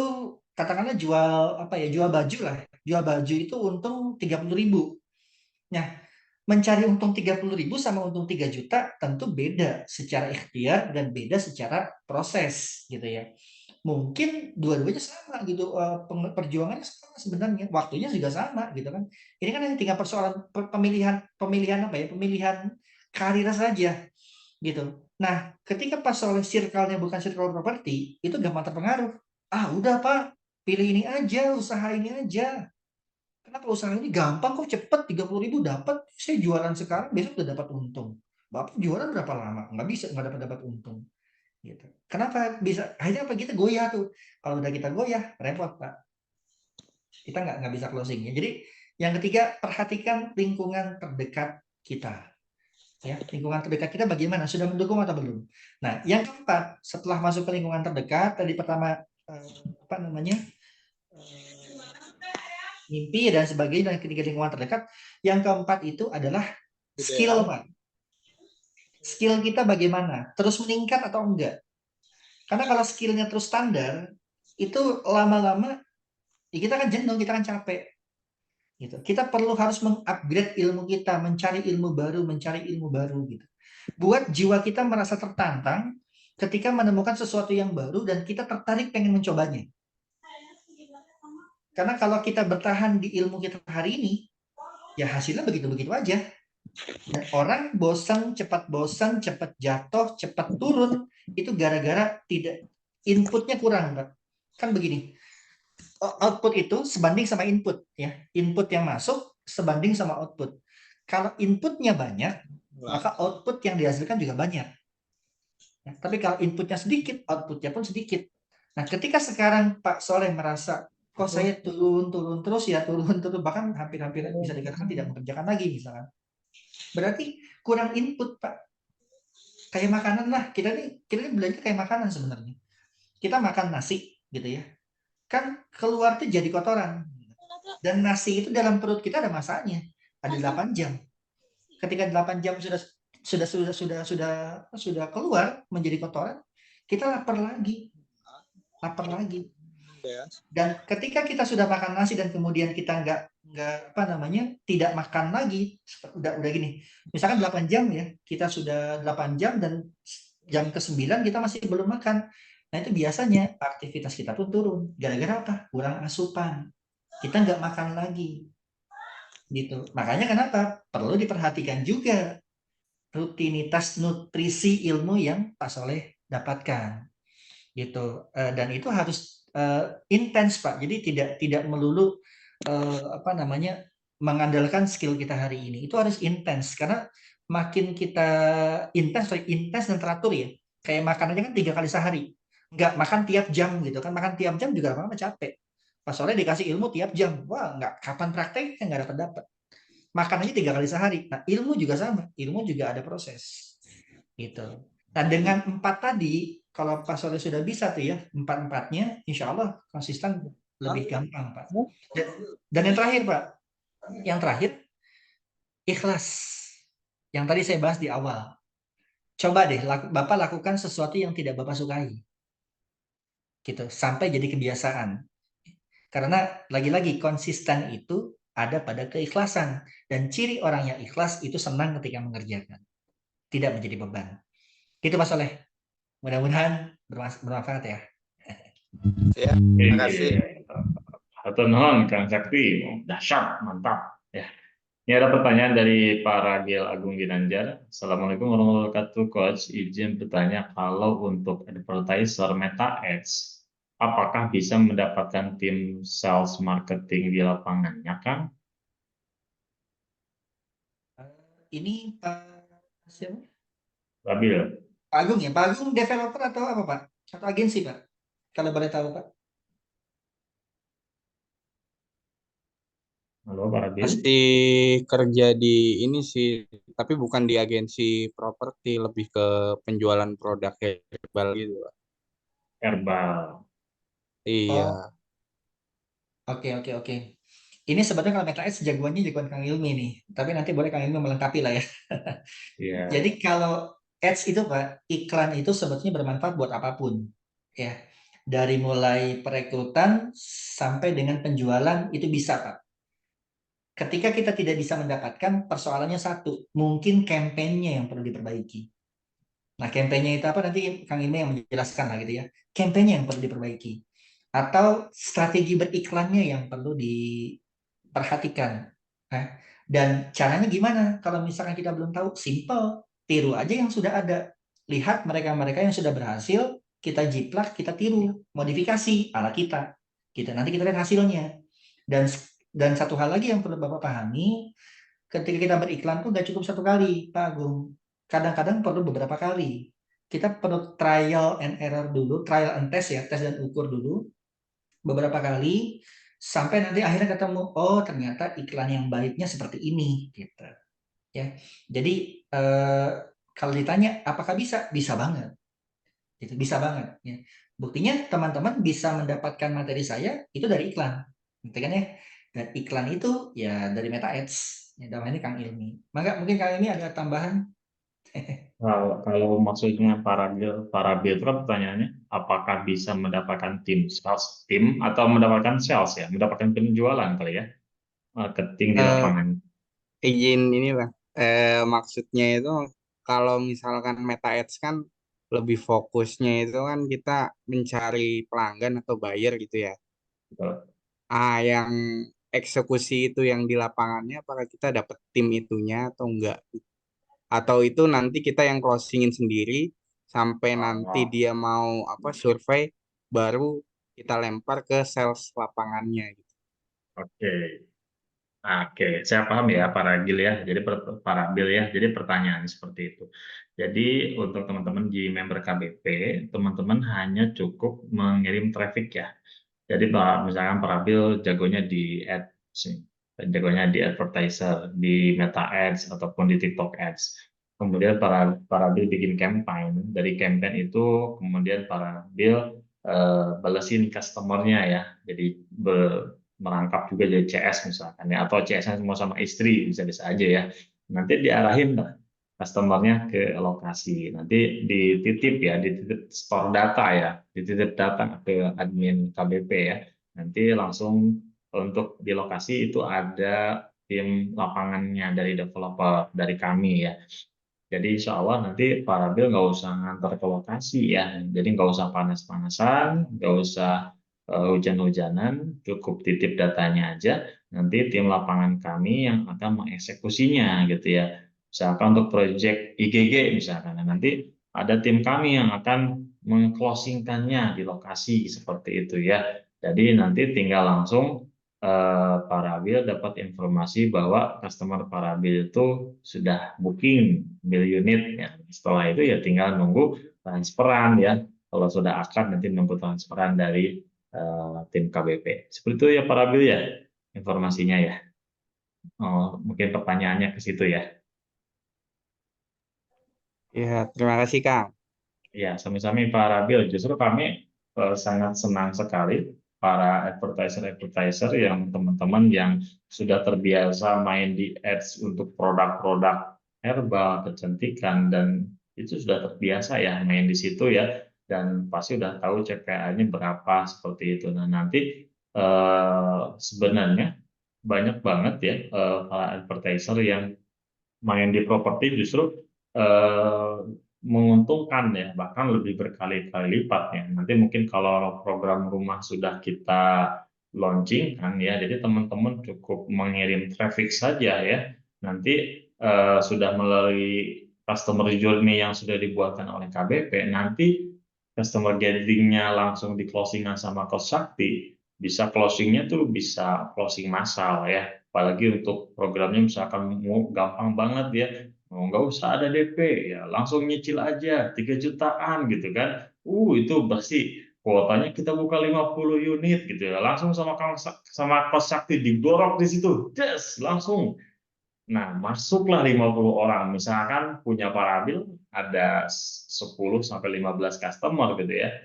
katakanlah jual apa ya, jual baju lah. Jual baju itu untung 30.000. Nah, mencari untung 30.000 sama untung 3 juta tentu beda secara ikhtiar dan beda secara proses gitu ya. Mungkin dua-duanya sama gitu, perjuangannya sama sebenarnya, waktunya juga sama gitu kan. Ini kan hanya tinggal persoalan pemilihan apa ya, pemilihan karir saja gitu. Nah, ketika pas soal circle-nya bukan circle properti, itu gampang terpengaruh. Ah, udah Pak, pilih ini aja, usaha ini aja. Kenapa usaha ini gampang kok, cepet 30.000 dapat, saya jualan sekarang besok udah dapat untung. Bapak jualan berapa lama? Nggak bisa, nggak dapat untung. Gitu. Kenapa bisa? Akhirnya apa, kita goyah tuh. Kalau udah kita goyah, repot Pak. Kita nggak bisa closing ya. Jadi yang ketiga, perhatikan lingkungan terdekat kita. Ya, lingkungan terdekat kita bagaimana? Sudah mendukung atau belum? Nah, yang keempat, setelah masuk ke lingkungan terdekat, tadi pertama apa namanya? Mimpi dan sebagainya, dan ketiga lingkungan terdekat. Yang keempat itu adalah skill, Pak. Skill kita bagaimana? Terus meningkat atau enggak? Karena kalau skillnya terus standar, itu lama-lama ya kita kan jenuh, kita kan capek. Gitu. Kita perlu harus mengupgrade ilmu kita, mencari ilmu baru gitu. Buat jiwa kita merasa tertantang ketika menemukan sesuatu yang baru dan kita tertarik pengen mencobanya. Karena kalau kita bertahan di ilmu kita hari ini, ya hasilnya begitu-begitu aja. Dan orang bosan, cepat jatuh, cepat turun, itu gara-gara tidak inputnya kurang, Pak. Kan begini, output itu sebanding sama input, ya. Input yang masuk sebanding sama output. Kalau inputnya banyak, maka output yang dihasilkan juga banyak. Ya, tapi kalau inputnya sedikit, outputnya pun sedikit. Nah, ketika sekarang Pak Soleh merasa, kok saya turun terus ya, turun, bahkan hampir-hampir bisa dikatakan tidak mengerjakan lagi misalkan. Berarti kurang input, Pak. Kayak makanan lah, kita nih belanja kayak makanan sebenarnya. Kita makan nasi gitu ya. Kan keluar tuh jadi kotoran. Dan nasi itu dalam perut kita ada masanya. Ada 8 jam. Ketika 8 jam sudah keluar menjadi kotoran, kita lapar lagi. Dan ketika kita sudah makan nasi dan kemudian kita tidak makan lagi, udah gini. Misalkan 8 jam ya, kita sudah 8 jam dan jam ke-9 kita masih belum makan. Nah, itu biasanya aktivitas kita pun turun. Gara-gara apa? Kurang asupan. Kita nggak makan lagi. Gitu. Makanya kenapa? Perlu diperhatikan juga rutinitas nutrisi ilmu yang Pak Soleh dapatkan. Gitu. Dan itu harus intens, Pak. Jadi tidak melulu mengandalkan skill kita hari ini. Itu harus intens karena makin kita intens dan teratur ya. Kayak makan aja kan 3 kali sehari. Nggak makan tiap jam gitu kan. Makan tiap jam juga lama-lama capek. Pas sore dikasih ilmu tiap jam. Wah, nggak kapan prakteknya nggak dapat. Makan aja 3 kali sehari. Nah, ilmu juga sama. Ilmu juga ada proses. Gitu. Nah, dengan 4 tadi, kalau Pak Soleh sudah bisa tuh ya, 4-4-nya, insya Allah konsisten lebih gampang, Pak. Dan yang terakhir, Pak, ikhlas. Yang tadi saya bahas di awal. Coba deh, Bapak lakukan sesuatu yang tidak Bapak sukai. Gitu, sampai jadi kebiasaan. Karena lagi-lagi konsisten itu ada pada keikhlasan. Dan ciri orang yang ikhlas itu senang ketika mengerjakan. Tidak menjadi beban. Gitu, Pak Soleh. Mudah-mudahan bermanfaat ya. Ya, terima kasih. Hatur nuhun Kang Sakti, dahsyat, mantap. Ya. Ini ada pertanyaan dari Pak Ragil Agung Ginanjar. Assalamualaikum warahmatullahi wabarakatuh, Coach. Izin bertanya, kalau untuk advertiser Meta Ads, apakah bisa mendapatkan tim sales marketing di lapangannya, Kang? Ini Pak siapa? Rabil. Pak Agung ya. Pak Agung developer atau apa, Pak? Atau agensi, Pak? Kalau boleh tahu, Pak. Halo, Pak Rabil. Pasti kerja di ini sih, tapi bukan di agensi properti, lebih ke penjualan produk herbal gitu, Pak. Herbal. Iya. Oke. Ini sebetulnya kalau Meta Ads jagoannya Kang Ilmi nih. Tapi nanti boleh Kang Ilmi melengkapi lah ya. Iya. Jadi kalau ads itu, Pak, iklan itu sebetulnya bermanfaat buat apapun. Ya. Dari mulai perekrutan sampai dengan penjualan itu bisa, Pak. Ketika kita tidak bisa mendapatkan, persoalannya satu, mungkin kampanyenya yang perlu diperbaiki. Nah, kampanyenya itu apa nanti Kang Ilmi yang menjelaskan lah gitu ya. Kampanyenya yang perlu diperbaiki. Atau strategi beriklannya yang perlu diperhatikan. Nah, dan caranya gimana? Kalau misalkan kita belum tahu, simple. Tiru aja yang sudah ada. Lihat mereka-mereka yang sudah berhasil, kita jiplak, kita tiru. Modifikasi ala kita. Nanti kita lihat hasilnya. Dan satu hal lagi yang perlu Bapak pahami, ketika kita beriklan tuh nggak cukup satu kali, Pak Agung. Kadang-kadang perlu beberapa kali. Kita perlu trial and error dulu, trial and test ya, tes dan ukur dulu beberapa kali sampai nanti akhirnya ketemu, oh ternyata iklan yang baiknya seperti ini, gitu. Ya, jadi kalau ditanya apakah bisa, bisa banget, gitu, bisa banget. Ya. Buktinya teman-teman bisa mendapatkan materi saya itu dari iklan, gitu kan ya. Dan iklan itu ya dari Meta Ads. Ya, dalam ini Kang Ilmi. Maka mungkin Kang Ilmi ada tambahan. Kalau maksudnya Parabil itu kan pertanyaannya, apakah bisa mendapatkan tim atau mendapatkan sales ya, mendapatkan penjualan kali ya, marketing di lapangan. Izin ini, Bang. Maksudnya itu kalau misalkan Meta Ads kan lebih fokusnya itu kan kita mencari pelanggan atau buyer gitu ya. Betul. Yang eksekusi itu yang di lapangannya, apakah kita dapat tim itunya atau enggak? Atau itu nanti kita yang closingin sendiri sampai nanti Oh, dia mau apa survei baru kita lempar ke sales lapangannya gitu. oke. Oke, saya paham ya para Gil ya. Jadi para Bill ya. Jadi pertanyaan seperti itu. Jadi untuk teman-teman di member KBP, teman-teman hanya cukup mengirim traffic ya. Jadi misalkan para Bill jagonya di ads, jagonya di advertiser, di Meta Ads ataupun di TikTok Ads. Kemudian para Bill bikin campaign. Dari campaign itu kemudian para Bill balesin customernya ya. Jadi merangkap juga jadi CS misalkan ya, atau CS-nya semua sama istri bisa-bisa aja ya. Nanti diarahin lah customernya ke lokasi. Nanti dititip ya, dititip store data ya, dititip data ke admin KBP ya. Nanti langsung untuk di lokasi itu ada tim lapangannya dari developer dari kami ya. Jadi insya Allah nanti para Bill nggak usah ngantar ke lokasi ya. Jadi nggak usah panas-panasan, nggak usah hujan-hujanan, cukup titip datanya aja. Nanti tim lapangan kami yang akan mengeksekusinya gitu ya. Misalkan untuk project IGG misalkan, nah, nanti ada tim kami yang akan mengclosingkannya di lokasi seperti itu ya. Jadi nanti tinggal langsung Parabil dapat informasi bahwa customer Parabil itu sudah booking bill unit ya. Setelah itu ya tinggal nunggu transferan ya. Kalau sudah akad nanti nunggu transferan dari tim KBP. Seperti itu ya Parabil ya informasinya ya. Oh, mungkin pertanyaannya ke situ ya. Ya, terima kasih Kang. Ya, sami-sami Pak Rabil. Justru kami sangat senang sekali para advertiser-advertiser yang teman-teman yang sudah terbiasa main di ads untuk produk-produk herbal, kecantikan, dan itu sudah terbiasa ya main di situ ya. Dan pasti udah tahu CPA-nya berapa seperti itu. Nah, nanti sebenarnya banyak banget ya para advertiser yang main di properti justru eh, menguntungkan ya, bahkan lebih berkali-kali lipat ya. Nanti mungkin kalau program rumah sudah kita launching kan ya, jadi teman-teman cukup mengirim traffic saja ya. Nanti sudah melalui customer journey yang sudah dibuatkan oleh KBP, nanti customer gathering-nya langsung di closingan sama Coach Sakti, bisa closingnya tuh bisa closing massal ya. Apalagi untuk programnya misalkan mau gampang banget ya, mau nggak usah ada DP ya, langsung nyicil aja 3 jutaan gitu kan. Itu pasti kuotanya kita buka 50 unit gitu ya, langsung sama Kos Sakti digorok di situ, des langsung. Nah, masuklah 50 orang. Misalkan punya Parabil ada 10 sampai 15 customer gitu ya.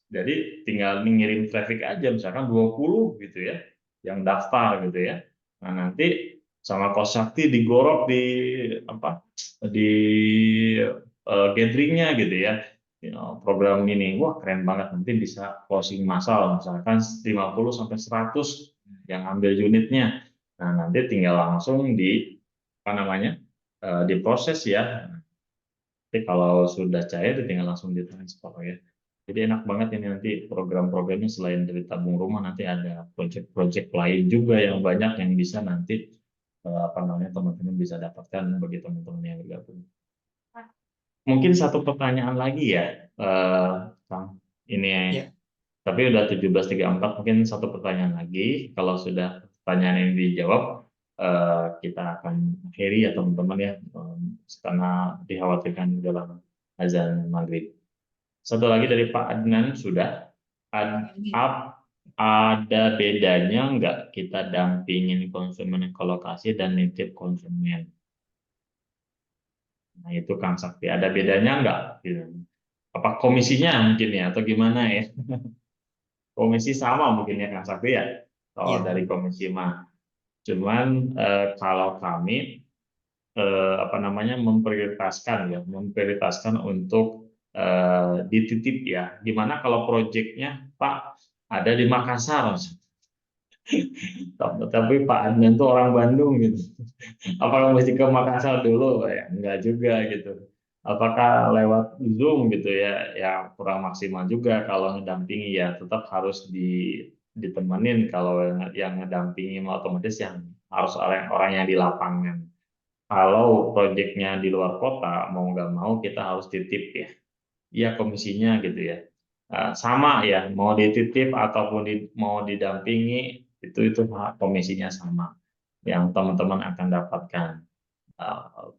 Jadi tinggal mengirim traffic aja, misalkan 20 gitu ya, yang daftar gitu ya. Nah nanti sama Kos Sakti digorok di apa di gatheringnya gitu ya. Program ini, wah keren banget, nanti bisa closing massal, misalkan 50 sampai 100 yang ambil unitnya. Nah nanti tinggal langsung di apa namanya diproses ya. Tapi kalau sudah cair, tinggal langsung ditransfer ya. Jadi enak banget ini nanti program-programnya selain dari tabung rumah nanti ada proyek-proyek lain juga yang banyak yang bisa nanti apa namanya teman-teman bisa dapatkan bagi teman-teman yang bergabung. Mungkin satu pertanyaan lagi ya, Kang. Ini Ya. tapi udah 17.34 mungkin satu pertanyaan lagi. Kalau sudah pertanyaan ini dijawab, kita akan akhiri ya teman-teman ya, karena dikhawatirkan dalam azan maghrib. Satu lagi dari Pak Adnan sudah. Ada bedanya nggak kita dampingin konsumen ke lokasi dan nitip konsumen? Nah itu Kang Sakti, ada bedanya nggak? Gitu. Apa komisinya mungkin ya, atau gimana ya? Komisi sama mungkin ya Kang Sakti ya, kalau Iya. dari komisi mah. Cuman kalau kami apa namanya memprioritaskan untuk dititip ya. Gimana kalau proyeknya Pak ada di Makassar, tapi Pak Adnan tuh orang Bandung gitu. Apakah mesti ke Makassar dulu? Ya, enggak juga gitu. Apakah lewat Zoom gitu ya? Ya kurang maksimal juga kalau mendampingi ya tetap harus di ditemenin, kalau yang ngedampingi otomatis yang harus orang yang di lapangan. Kalau proyeknya di luar kota, mau nggak mau kita harus titip ya. Iya komisinya gitu ya. Sama ya, mau dititip ataupun mau didampingi, itu komisinya sama yang teman-teman akan dapatkan.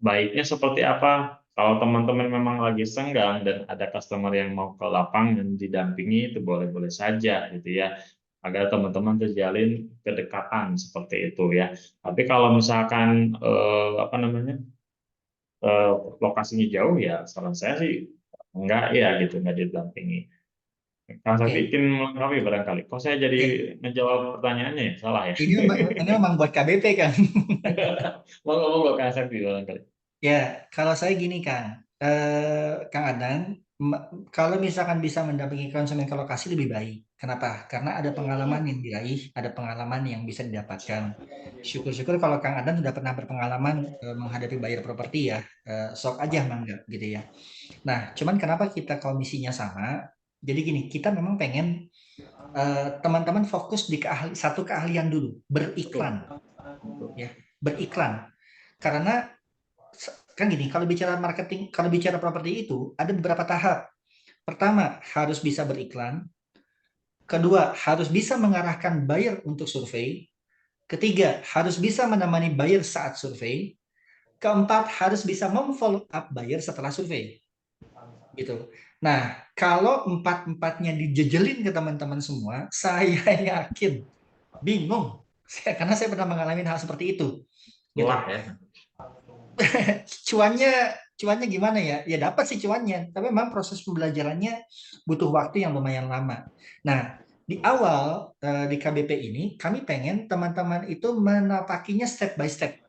Baiknya seperti apa? Kalau teman-teman memang lagi senggang dan ada customer yang mau ke lapangan didampingi, itu boleh-boleh saja gitu ya, agar teman-teman terjalin kedekatan seperti itu ya. Tapi kalau misalkan apa namanya, lokasinya jauh ya, saran saya sih enggak ya gitu, enggak didampingi. Kang Sakti Oke. ingin melengkapi barangkali. Kok saya jadi Ya, ngejawab pertanyaannya ya? Salah ya? ini memang buat KBP kan. Mau ngomong Kang Sakti barangkali. Ya, kalau saya gini Kang, Kang Adnan, kalau misalkan bisa mendampingi konsumen ke lokasi lebih baik. Kenapa? Karena ada pengalaman yang diraih, ada pengalaman yang bisa didapatkan. Syukur-syukur kalau Kang Adnan sudah pernah berpengalaman menghadapi buyer properti ya, sok aja mangga gitu ya. Nah, cuman kenapa kita komisinya sama? Jadi gini, kita memang pengen teman-teman fokus di satu keahlian dulu, Betul. beriklan, Betul. ya, beriklan. Karena kan gini, kalau bicara marketing, kalau bicara properti itu ada beberapa tahap. Pertama, harus bisa beriklan. Kedua, harus bisa mengarahkan buyer untuk survei. Ketiga, harus bisa menemani buyer saat survei. Keempat, harus bisa memfollow up buyer setelah survei. Gitu. Nah, kalau empat-empatnya dijejelin ke teman-teman semua, saya yakin bingung. Karena saya pernah mengalami hal seperti itu. Gitu. Telah ya. cuannya gimana ya? Ya dapat sih cuannya, tapi memang proses pembelajarannya butuh waktu yang lumayan lama. Nah, di awal di KBP ini kami pengen teman-teman itu menapakinya step by step.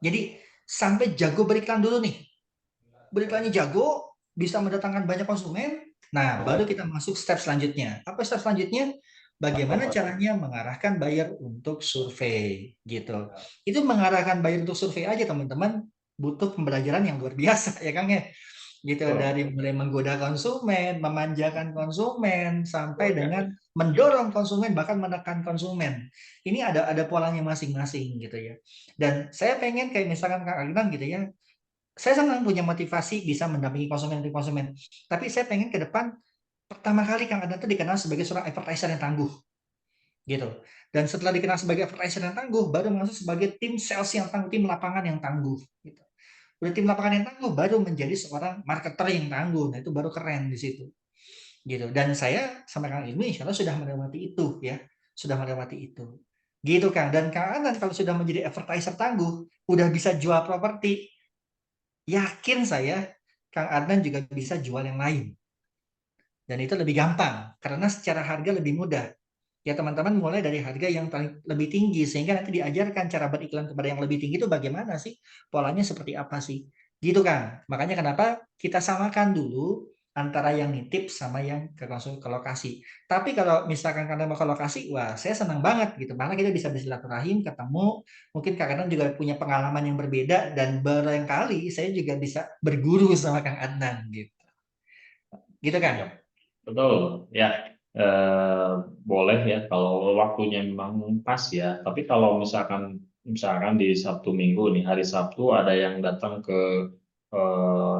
Jadi sampai jago beriklan dulu nih. Beriklannya jago, bisa mendatangkan banyak konsumen. Nah, baru kita masuk step selanjutnya. Apa step selanjutnya? Bagaimana caranya mengarahkan buyer untuk survei gitu. Itu mengarahkan buyer untuk survei aja teman-teman butuh pembelajaran yang luar biasa ya Kang ya. Gitu Betul. dari mulai menggoda konsumen, memanjakan konsumen sampai dengan mendorong konsumen bahkan menekan konsumen. Ini ada polanya masing-masing gitu ya. Dan saya pengen kayak misalkan Kang Agnan gitu ya. Saya senang punya motivasi bisa mendampingi konsumen. Tapi saya pengen ke depan pertama kali Kang Adnan itu dikenal sebagai seorang advertiser yang tangguh gitu. Dan setelah dikenal sebagai advertiser yang tangguh, baru masuk sebagai tim sales yang tangguh, tim lapangan yang tangguh. Gitu. Udah tim lapangan yang tangguh, baru menjadi seorang marketer yang tangguh. Nah itu baru keren di situ. Gitu. Dan saya sama Kang Ilmi insya Allah sudah melewati itu ya, sudah melewati itu. Gitu Kang. Dan Kang Adnan kalau sudah menjadi advertiser tangguh, udah bisa jual properti, yakin saya Kang Adnan juga bisa jual yang lain. Dan itu lebih gampang karena secara harga lebih mudah. Ya teman-teman mulai dari harga yang lebih tinggi sehingga nanti diajarkan cara beriklan kepada yang lebih tinggi itu bagaimana sih, polanya seperti apa sih, gitu kan. Makanya kenapa kita samakan dulu antara yang nitip sama yang langsung ke lokasi. Tapi kalau misalkan kalian mau ke lokasi, wah saya senang banget gitu, malah kita bisa bersilaturahim, ketemu, mungkin kadang juga punya pengalaman yang berbeda dan barangkali saya juga bisa berguru sama Kang Adnan gitu. Gitu kan? Ya, betul. Ya, eh, boleh ya kalau waktunya memang pas ya. Tapi kalau misalkan di Sabtu Minggu nih, hari Sabtu ada yang datang ke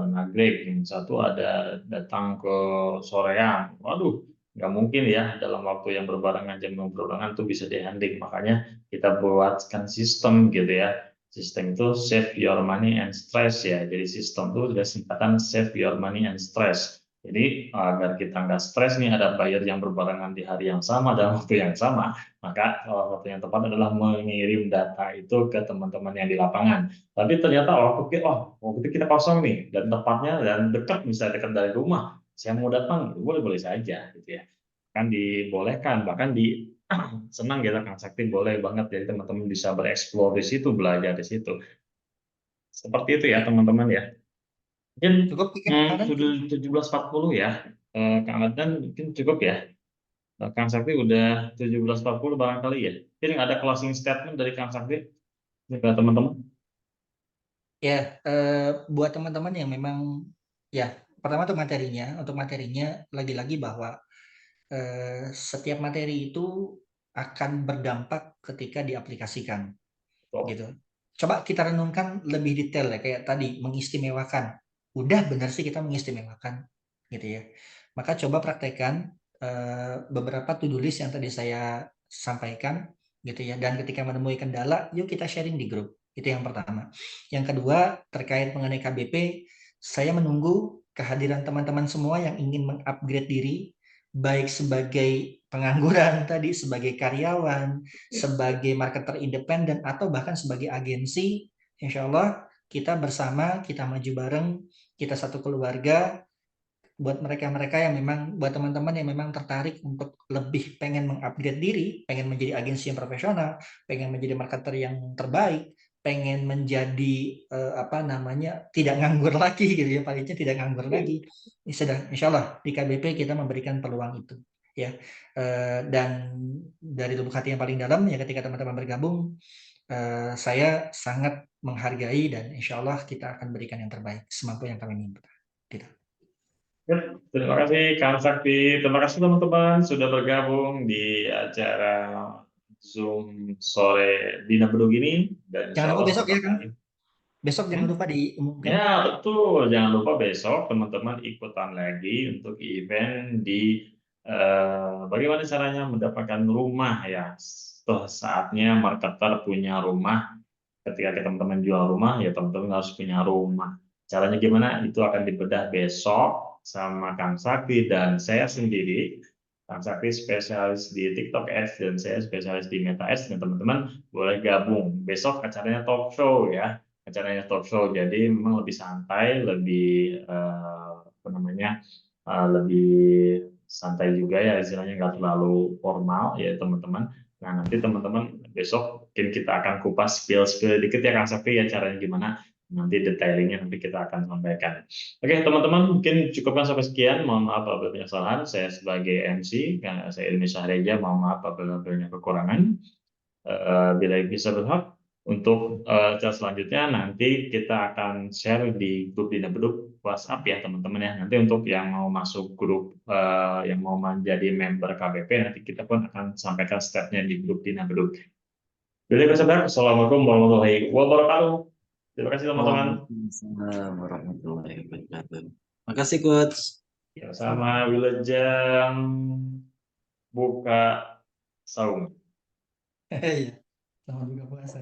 Nagreg, yang satu ada datang ke Soreang. Waduh, nggak mungkin ya dalam waktu yang berbarengan, jam yang berbarengan tuh bisa dihandling. Makanya kita buatkan sistem gitu ya. Sistem itu save your money and stress ya. Jadi sistem itu sudah singkatan save your money and stress. Jadi agar kita nggak stres nih ada buyer yang berbarengan di hari yang sama dan waktu yang sama, maka salah satu yang tepat adalah mengirim data itu ke teman-teman yang di lapangan. Tapi ternyata waktu itu kita kosong nih dan tempatnya dan dekat, misalnya dekat dari rumah, saya mau datang boleh-boleh saja gitu ya. Kan dibolehkan, bahkan senang gitu Kang Sakti, boleh banget jadi teman-teman bisa bereksplor di situ, belajar di situ. Seperti itu ya teman-teman ya. Mungkin Cukup pikir kanan. sudah 17.40 ya. Kang Adnan mungkin cukup ya. Kang Sakti udah 17.40 barangkali ya. Mungkin ada closing statement dari Kang Sakti ke teman-teman. Ya, buat teman-teman yang memang ya pertama untuk materinya lagi-lagi bahwa setiap materi itu akan berdampak ketika diaplikasikan, gitu. Coba kita renungkan lebih detail ya, kayak tadi mengistimewakan. Udah benar sih kita mengistimewakan, gitu ya. Maka coba praktekkan beberapa to-do list yang tadi saya sampaikan, gitu ya. Dan ketika menemui kendala, yuk kita sharing di grup. Itu yang pertama. Yang kedua, terkait mengenai KBP, saya menunggu kehadiran teman-teman semua yang ingin mengupgrade diri, baik sebagai pengangguran tadi, sebagai karyawan, sebagai marketer independen, atau bahkan sebagai agensi. Insya Allah kita bersama, kita maju bareng, kita satu keluarga. Buat mereka-mereka yang memang, buat teman-teman yang memang tertarik untuk lebih pengen mengupgrade diri, pengen menjadi agensi yang profesional, pengen menjadi marketer yang terbaik, pengen menjadi tidak nganggur lagi gitu ya, palingnya tidak nganggur lagi. Insya Allah di KBP kita memberikan peluang itu ya. Dan dari lubuk hati yang paling dalam ya, ketika teman-teman bergabung, saya sangat menghargai dan insya Allah kita akan berikan yang terbaik semampu yang kami minta. Gitu. Ya, terima kasih Kang Sakti. Terima kasih teman-teman sudah bergabung di acara Zoom sore Dina Bedug ini. Dan Jangan insya lupa Allah besok ya sebentar Kang. lagi. Besok jangan lupa diumumkan. Ya, betul. Jangan lupa besok teman-teman ikutan lagi untuk event di bagaimana caranya mendapatkan rumah ya. Saatnya marketer punya rumah. Ketika teman-teman jual rumah, ya teman-teman harus punya rumah. Caranya gimana? Itu akan dibedah besok sama Kang Sakti dan saya sendiri. Kang Sakti spesialis di TikTok Ads dan saya spesialis di Meta Ads. Dan teman-teman boleh gabung. Besok acaranya talk show ya. Acaranya talk show. Jadi memang lebih santai, lebih lebih santai juga ya, istilahnya nggak terlalu formal ya teman-teman. Nah, nanti teman-teman besok mungkin kita akan kupas spill dikit ya Kang Sakti ya, caranya gimana. Nanti detailingnya nanti kita akan sampaikan. Oke teman-teman, mungkin cukupkan sampai sekian. Mohon maaf apabila banyak kesalahan. Saya sebagai MC, saya Indonesia Reja, mohon maaf apabila banyak kekurangan. Bila bisa berhak untuk cara selanjutnya nanti kita akan share di grup Dina Bedug WhatsApp ya teman-teman ya. Nanti untuk yang mau masuk grup yang mau menjadi member KBP nanti kita pun akan sampaikan stepnya di grup Dina Bedug. Bila bisa berhak, Assalamualaikum warahmatullahi wabarakatuh. Terima kasih teman-teman. Waalaikumsalam warahmatullahi wabarakatuh. Makasih Coach. Ya, sama Wilujeng buka saung. Iya, selamat buka puasa.